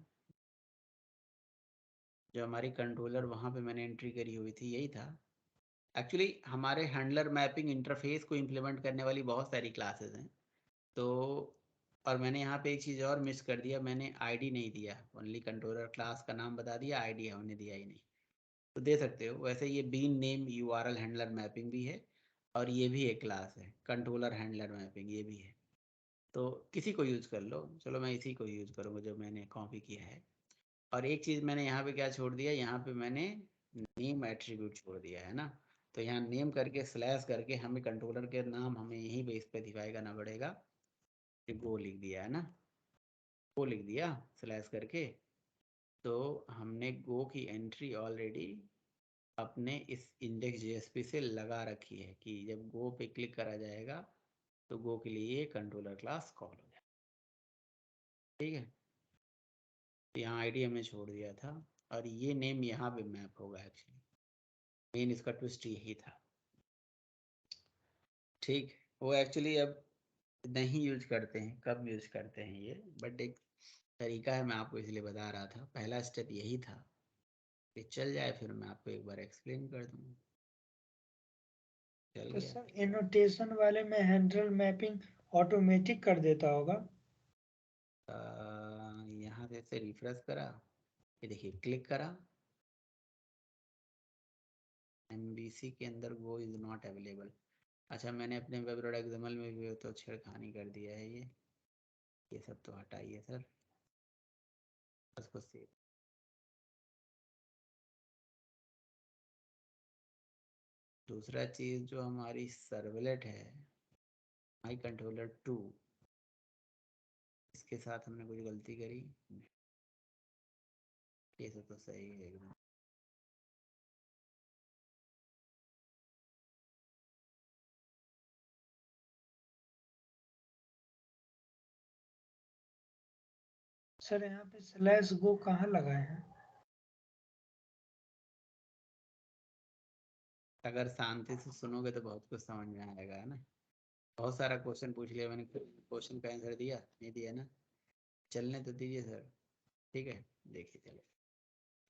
जो हमारी कंट्रोलर वहाँ पे मैंने एंट्री करी हुई थी यही था। एक्चुअली हमारे हैंडलर मैपिंग इंटरफेस को इम्प्लीमेंट करने वाली बहुत सारी क्लासेस हैं, तो और मैंने यहाँ पे एक चीज़ और मिस कर दिया, मैंने आईडी नहीं दिया, ओनली कंट्रोलर क्लास का नाम बता दिया, आईडी हमने दिया ही नहीं। तो दे सकते हो, वैसे ये bean name URL handler mapping भी है, और ये भी एक क्लास है कंट्रोलर हैंडलर मैपिंग, ये भी है। तो किसी को यूज़ कर लो, चलो मैं इसी को यूज़ करूँगा जो मैंने कॉपी किया है। और एक चीज़ मैंने यहाँ पे क्या छोड़ दिया, यहाँ पे मैंने नेम एट्रीब्यूट छोड़ दिया है ना। तो यहाँ नेम करके स्लैश करके हमें कंट्रोलर के नाम हमें यहीं पे स्पेसिफाई करना पड़ेगा, गो लिख दिया है ना, गो लिख दिया स्लैश करके। तो हमने गो की एंट्री ऑलरेडी अपने इस इंडेक्स JSP से लगा रखी है कि जब गो पे क्लिक करा जाएगा तो गो के लिए कंट्रोलर क्लास कॉल हो जाए, ठीक है। यहाँ आईडी हमने छोड़ दिया था, और ये नेम यहाँ पे मैप होगा, एक्चुअली मेन इसका ट्विस्ट यही था, ठीक। वो एक्चुअली अब नहीं यूज करते हैं, कब यूज करते हैं ये, बट एक तरीका है, मैं आपको इसलिए बता रहा था, पहला स्टेप यही था कि चल जाए, फिर मैं आपको एक बार एक्सप्लेन कर दूँ, चल तो गया। सर एनोटेशन वाले में हैंडल मैपिंग ऑटोमेटिक कर देता होगा। यहाँ से रिफ्रेश करा, ये देखिए क्लिक करा, MVC के अंदर वो इज नॉट अवेलेबल। अच्छा, मैंने अपने वेब एक्सएमएल में भी तो छेड़खानी कर दिया है। ये सब तो हटाइए सर, उसको सेव। दूसरा चीज जो हमारी सर्वलेट है, माई कंट्रोलर 2, इसके साथ हमने कुछ गलती करी। ये सब तो सही है एकदम। सर यहाँ पे स्लैश गो कहाँ लगाए हैं? अगर शांति से सुनोगे तो बहुत कुछ समझ में आएगा, है ना। बहुत सारा क्वेश्चन पूछ लिया मैंने, क्वेश्चन का आंसर दिया नहीं दिया ना, चलने तो दीजिए सर। ठीक है, देखिए चलो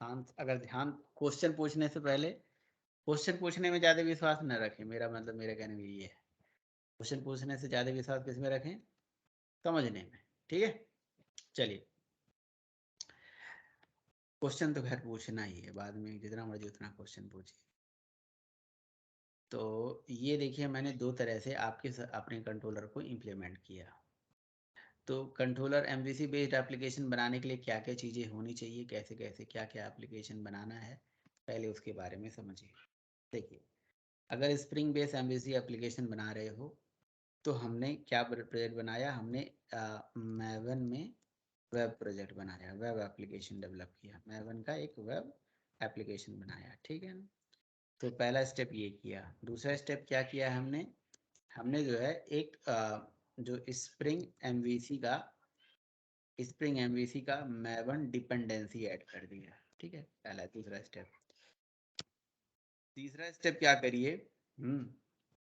शांत। अगर ध्यान, क्वेश्चन पूछने से पहले क्वेश्चन पूछने में ज़्यादा विश्वास न रखें, मेरा मतलब मेरे कहने में ये है। क्वेश्चन पूछने से ज़्यादा विश्वास किस में रखें? समझने में। ठीक है, चलिए। क्वेश्चन तो खैर पूछना ही है, बाद में जितना मर्जी उतना क्वेश्चन पूछिए। तो ये देखिए, मैंने दो तरह से आपके अपने कंट्रोलर को इम्प्लीमेंट किया। तो कंट्रोलर MVC बेस्ड एप्लीकेशन बनाने के लिए क्या क्या चीज़ें होनी चाहिए, कैसे कैसे क्या क्या एप्लीकेशन बनाना है, पहले उसके बारे में समझिए। देखिए, अगर स्प्रिंग बेस्ड MVC एप्लीकेशन बना रहे हो तो हमने क्या प्रोजेक्ट बनाया, हमने मैवन में वेब प्रोजेक्ट बनाया, वेब एप्लीकेशन डेवलप किया, मैवन का एक वेब एप्लीकेशन बनाया। ठीक है ना। तो पहला स्टेप ये किया। दूसरा स्टेप क्या किया हमने जो है एक जो स्प्रिंग MVC का मैवन डिपेंडेंसी ऐड कर दिया। ठीक है, पहला। दूसरा स्टेप। तीसरा स्टेप क्या करिए,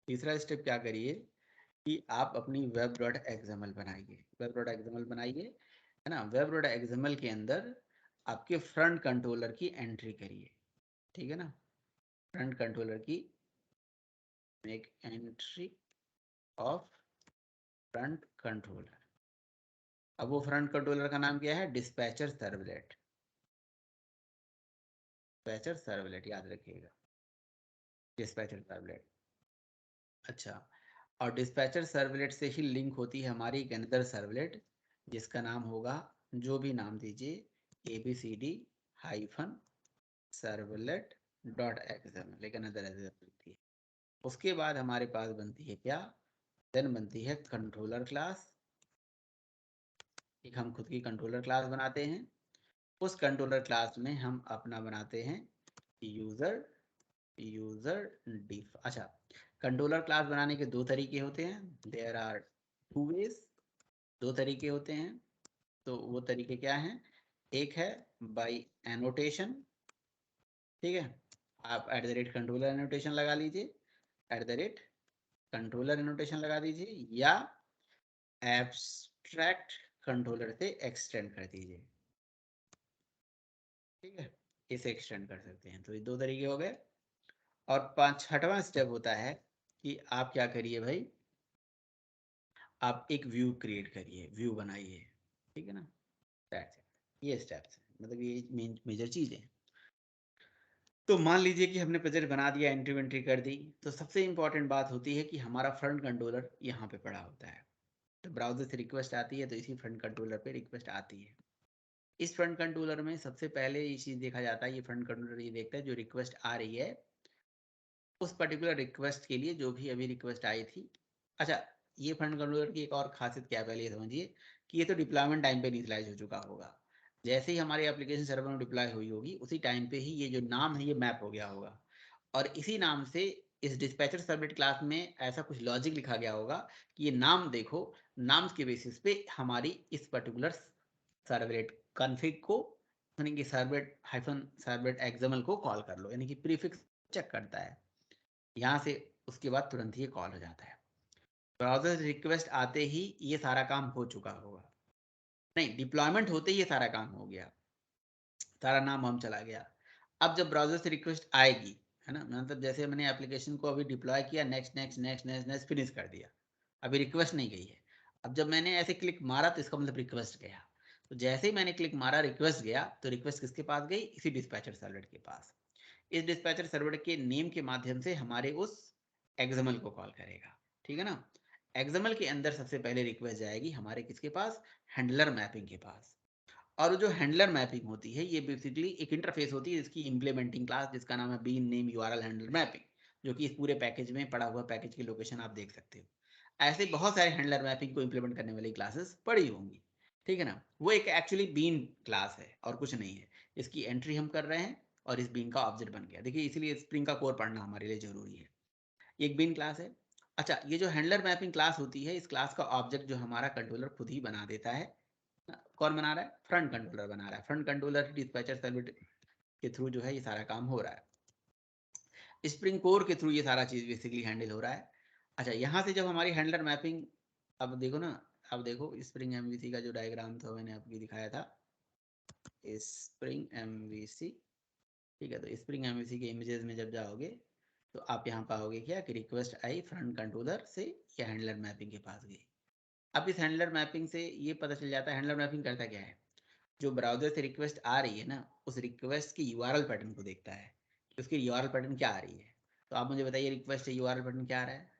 तीसरा स्टेप क्या करिए कि आप अपनी web.xml बनाइए। web.xml बनाइए, है ना। web.xml के अंदर आपके फ्रंट कंट्रोलर की एंट्री करिए। ठीक है ना, फ्रंट कंट्रोलर की make entry of front controller. अब वो फ्रंट कंट्रोलर का नाम क्या है? Dispatcher servlet. डिस्पैचर सर्वलेट याद रखिएगा, डिस्पैचर सर्वलेट। अच्छा, और डिस्पैचर सर्वलेट से ही लिंक होती है हमारी एक अनदर सर्वलेट, जिसका नाम होगा, जो भी नाम दीजिए, ABCD -servlet.xml, लेकिन अदर बनती है। उसके बाद हमारे पास बनती है क्या? देन बनती है कंट्रोलर क्लास। एक हम खुद की कंट्रोलर क्लास बनाते हैं। उस कंट्रोलर क्लास में हम अपना बनाते हैं यूजर डिफ। अच्छा, कंट्रोलर क्लास बनाने के दो तरीके होते हैं, देयर आर 2 ways, दो तरीके होते हैं। तो वो तरीके क्या हैं? एक है बाय एनोटेशन। ठीक है, आप @कंट्रोलर एनोटेशन लगा लीजिए, @कंट्रोलर एनोटेशन लगा दीजिए, या एब्स्ट्रैक्ट कंट्रोलर से एक्सटेंड कर दीजिए। ठीक है, इसे एक्सटेंड कर सकते हैं। तो ये दो तरीके हो गए। और छठवां स्टेप होता है कि आप क्या करिए भाई, आप एक व्यू क्रिएट करिए, व्यू बनाइए। ठीक है ना, ये स्टेप्स है, मतलब ये मेजर चीजें। तो मान लीजिए कि हमने प्रोजेक्ट बना दिया, एंट्री वेंट्री कर दी, तो सबसे इंपॉर्टेंट बात होती है कि हमारा फ्रंट कंट्रोलर यहाँ पे पड़ा होता है। तो ब्राउजर से रिक्वेस्ट आती है तो इसी फ्रंट कंट्रोलर पे रिक्वेस्ट आती है। इस फ्रंट कंट्रोलर में सबसे पहले ये चीज देखा जाता है, ये फ्रंट कंट्रोलर ये देखता है जो रिक्वेस्ट आ रही है, उस पर्टिकुलर रिक्वेस्ट के लिए जो भी अभी रिक्वेस्ट आई थी। अच्छा, ये फ्रंट कंट्रोलर की एक और खासियत क्या है, पहले ये समझिए कि ये तो डिप्लॉयमेंट टाइम पे इनिशियलाइज हो चुका होगा। जैसे ही हमारी एप्लीकेशन सर्वर में डिप्लॉय हुई होगी, उसी टाइम पे ही ये जो नाम है ये मैप हो गया होगा, और इसी नाम से इस डिस्पैचर सर्वलेट क्लास में ऐसा कुछ लॉजिक लिखा गया होगा कि ये नाम देखो, नाम के बेसिस पे हमारी इस पर्टिकुलर सर्वलेट कॉन्फ़िग को, यानी कि सर्वलेट एक्सएमएल को कॉल कर लो, यानी कि प्रीफिक्स चेक करता है यहाँ से, उसके बाद तुरंत ही ये कॉल हो जाता है। ब्राउज़र रिक्वेस्ट आते ही ये सारा काम हो चुका होगा, नहीं, डिप्लॉयमेंट होते ही ये सारा काम हो गया, सारा नाम हम चला गया। अब जब ब्राउज़र से रिक्वेस्ट आएगी, है ना, मतलब जैसे मैंने एप्लीकेशन को अभी डिप्लॉय किया, next next next next next finish कर दिया, अभी रिक्वेस्ट नहीं गई है। अब जब मैंने ऐसे क्लिक मारा तो इसका मतलब रिक्वेस्ट गया। तो जैसे ही मैंने क्लिक मारा, रिक्वेस्ट गया, तो रिक्वेस्ट किसके पास गई? इसी डिस्पैचर सर्वलेट के पास। इस डिस्पैचर सर्वर के नेम के माध्यम से हमारे उस एक्सएमएल को कॉल करेगा, ठीक है ना। एक्सएमएल के अंदर सबसे पहले रिक्वेस्ट जाएगी हमारे किसके पास, हैंडलर मैपिंग के पास। और जो हैंडलर मैपिंग होती है ये बेसिकली एक इंटरफेस होती है जिसकी इंप्लीमेंटिंग क्लास जिसका नाम है bean name URL handler mapping, जो कि इस पूरे पैकेज में पड़ा हुआ पैकेज की लोकेशन आप देख सकते हो। ऐसे बहुत सारे हैंडलर मैपिंग को इंप्लीमेंट करने वाली क्लासेस पड़ी होंगी, ठीक है ना। वो एक एक्चुअली बीन क्लास है और कुछ नहीं है। इसकी एंट्री हम कर रहे हैं और इस बीन का ऑब्जेक्ट बन गया। देखिए इसीलिए स्प्रिंग का कोर पढ़ना हमारे लिए जरूरी है। एक बीन क्लास है। अच्छा, ये जो हैंडलर मैपिंग क्लास होती है इस क्लास का ऑब्जेक्ट जो हमारा कंट्रोलर खुद ही बना देता है। कौन बना रहा है, फ्रंट कंट्रोलर बना रहा है। फ्रंट कंट्रोलर डिस्पैचर सर्वर के थ्रू जो है ये सारा काम हो रहा है। स्प्रिंग कोर के थ्रू ये सारा चीज बेसिकली हैंडल हो रहा है। अच्छा, यहाँ से जब हमारी हैंडलर मैपिंग, अब देखो ना, अब देखो स्प्रिंग एमवीसी का जो डायग्राम था मैंने आपको दिखाया था, स्प्रिंग एमवीसी, ठीक है। तो स्प्रिंग एमवीसी के इमेजेस में जब जाओगे तो आप यहाँ पाओगे क्या कि रिक्वेस्ट आई फ्रंट कंट्रोलर से या हैंडलर मैपिंग के पास गई। अब इस हैंडलर मैपिंग से ये पता चल जाता है हैंडलर मैपिंग करता क्या है, जो ब्राउजर से रिक्वेस्ट आ रही है ना उस रिक्वेस्ट की यूआरएल पैटर्न को देखता है कि उसकी यूआरएल पैटर्न क्या आ रही है। तो आप मुझे बताइए रिक्वेस्ट से यूआरएल पैटर्न क्या आ रहा है।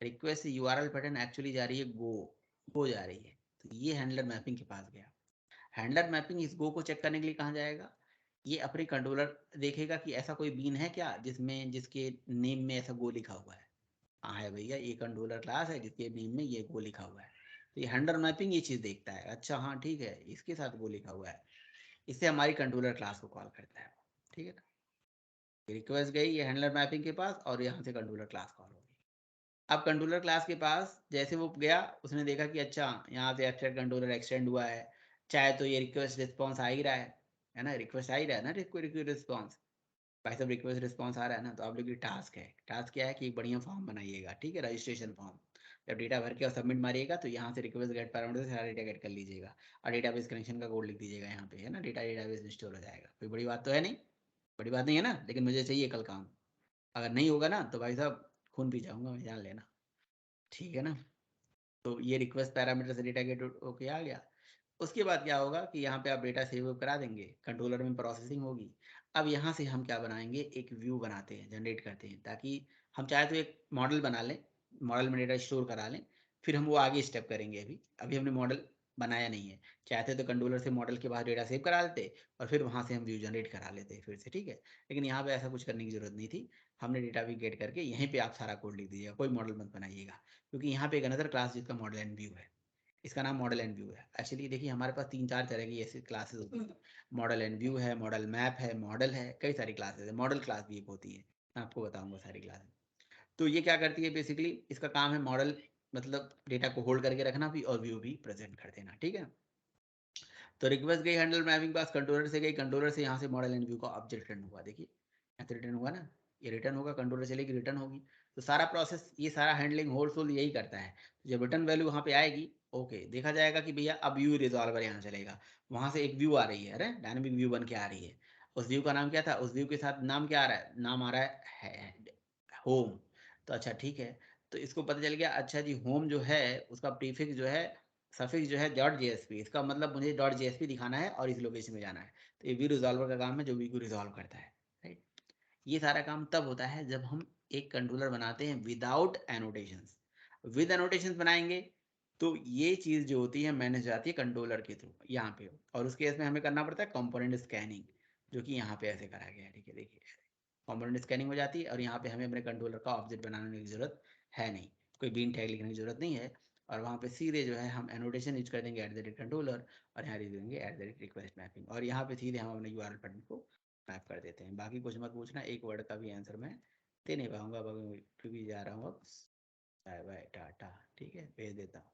रिक्वेस्ट से यूआरएल पैटर्न एक्चुअली जा रही है गो जा रही है। तो ये हैंडलर मैपिंग के पास गया। हैंडलर मैपिंग इस गो को चेक करने के लिए कहाँ जाएगा, ये अपने कंट्रोलर देखेगा कि ऐसा कोई बीन है क्या जिसमें जिसके नेम में ऐसा गो लिखा हुआ है। हाँ है भैया, ये कंट्रोलर क्लास है जिसके नेम में ये गो लिखा हुआ है। तो ये हैंडलर मैपिंग ये चीज देखता है, अच्छा हाँ ठीक है इसके साथ गो लिखा हुआ है, इससे हमारी कंट्रोलर क्लास को कॉल करता है, ठीक है ना। रिक्वेस्ट गई ये हैंडलर मैपिंग के पास और यहाँ से कंट्रोलर क्लास कॉल होगी। अब कंट्रोलर क्लास के पास जैसे वो गया उसने देखा कि अच्छा यहाँ से एब्स्ट्रैक्ट कंट्रोलर एक्सटेंड हुआ है, चाहे तो ये रिक्वेस्ट रिस्पॉन्स आ ही रहा है ना, रिक्वेस्ट आ ही रहा है ना, रिक्वेस्ट रिस्पॉन्स। भाई साहब रिक्वेस्ट रिस्पॉन्स आ रहा है ना, तो आप लोग की टास्क है, टास्क क्या है कि एक बढ़िया फॉर्म बनाइएगा, ठीक है, रजिस्ट्रेशन फॉर्म। जब डेटा भर के और सबमिट मारिएगा तो यहाँ से रिक्वेस्ट गेट पैरामीटर से सारा डेटा गेट कर लीजिएगा और डेटाबेस कनेक्शन का कोड लिख दीजिएगा यहाँ पे, है ना, डेटा डेटाबेस में स्टोर हो जाएगा। कोई बड़ी बात तो है नहीं, बड़ी बात नहीं है ना, लेकिन मुझे चाहिए कल काम। अगर नहीं होगा ना तो भाई साहब खून पी जाऊंगा मैं, जान लेना, ठीक है ना। तो ये रिक्वेस्ट पैरामीटर से डेटा गेट ओके आ गया। उसके बाद क्या होगा कि यहाँ पे आप डेटा सेव करा देंगे, कंट्रोलर में प्रोसेसिंग होगी। अब यहाँ से हम क्या बनाएंगे, एक व्यू बनाते हैं, जनरेट करते हैं, ताकि हम चाहे तो एक मॉडल बना लें, मॉडल में डेटा स्टोर करा लें, फिर हम वो आगे स्टेप करेंगे। अभी अभी हमने मॉडल बनाया नहीं है, चाहते तो कंट्रोलर से मॉडल के बाद डेटा सेव करा लेते और फिर वहाँ से हम व्यू जनरेट करा लेते फिर से, ठीक है। लेकिन यहाँ पे ऐसा कुछ करने की जरूरत नहीं थी, हमने डेटा भी गेट करके यहीं पे आप सारा कोड लिख दीजिएगा, कोई मॉडल मत बनाइएगा, क्योंकि यहाँ पे एक अनदर क्लास जिसका मॉडल एंड व्यू है, इसका नाम मॉडल एंड व्यू है। एक्चुअली देखिए हमारे पास 3-4 तरह की ऐसी क्लासेस होती हैं, मॉडल एंड व्यू है, मॉडल मैप है, मॉडल है, कई सारी क्लासेस है, मॉडल क्लास भी एक होती है, मैं आपको बताऊंगा सारी क्लासेस। तो ये क्या करती है बेसिकली, इसका काम है मॉडल मतलब डेटा को होल्ड करके रखना भी और व्यू भी प्रेजेंट कर देना, ठीक है। तो रिक्वेस्ट गई हैंडल मैपिंग पास कंट्रोलर से गई, कंट्रोलर से यहाँ से मॉडल एंड व्यू का ऑब्जेक्ट रिटर्न हुआ। देखिए यहाँ से रिटर्न हुआ ना, ये रिटर्न होगा, कंट्रोलर चलेगी रिटर्न होगी। तो सारा प्रोसेस ये सारा हैंडलिंग होल्ड सोल यही करता है। तो जब रिटर्न वैल्यू वहाँ पे आएगी, ओके, देखा जाएगा कि भैया अब व्यू रिजॉल्वर यहाँ चलेगा, वहाँ से एक व्यू आ रही है, अरे डायनामिक व्यू बन के आ रही है। उस व्यू का नाम क्या था, उस व्यू के साथ नाम क्या आ रहा है, नाम आ रहा है होम। तो अच्छा ठीक है, तो इसको पता चल गया, अच्छा जी होम जो है उसका प्रीफिक्स जो है, सफिक्स जो है डॉट जेएसपी, इसका मतलब मुझे डॉट जेएसपी दिखाना है और इस लोकेशन में जाना है। तो ये व्यू रिजॉल्वर का काम है जो व्यू को रिजॉल्व करता है, राइट। ये सारा काम तब होता है जब हम एक कंट्रोलर बनाते हैं विदाउट एनोटेशंस। विद एनोटेशंस बनाएंगे तो ये चीज जो होती है मैनेज जाती है कंट्रोलर के थ्रू यहाँ पे, और उस केस में हमें करना पड़ता है कंपोनेंट स्कैनिंग, जो कि यहाँ पे ऐसे करा गया है, ठीक है। देखिए कंपोनेंट स्कैनिंग हो जाती है और यहाँ पे हमें अपने कंट्रोलर का ऑब्जेक्ट बनाने की जरूरत है नहीं, कोई बीन टैग लिखने की जरूरत नहीं है, और वहाँ पे सीधे जो है हम एनोटेशन यूज कर देंगे @कंट्रोलर और यहाँ लिख देंगे @रिक्वेस्ट मैपिंग, और यहाँ पे सीधे हम अपने यूआरएल पैटर्न को मैप कर देते हैं। बाकी कुछ मत पूछना, एक वर्ड का भी आंसर मैं दे नहीं पाऊंगा क्योंकि जा रहा हूँ अब, बाय बाय टाटा, ठीक है, भेज देता हूँ।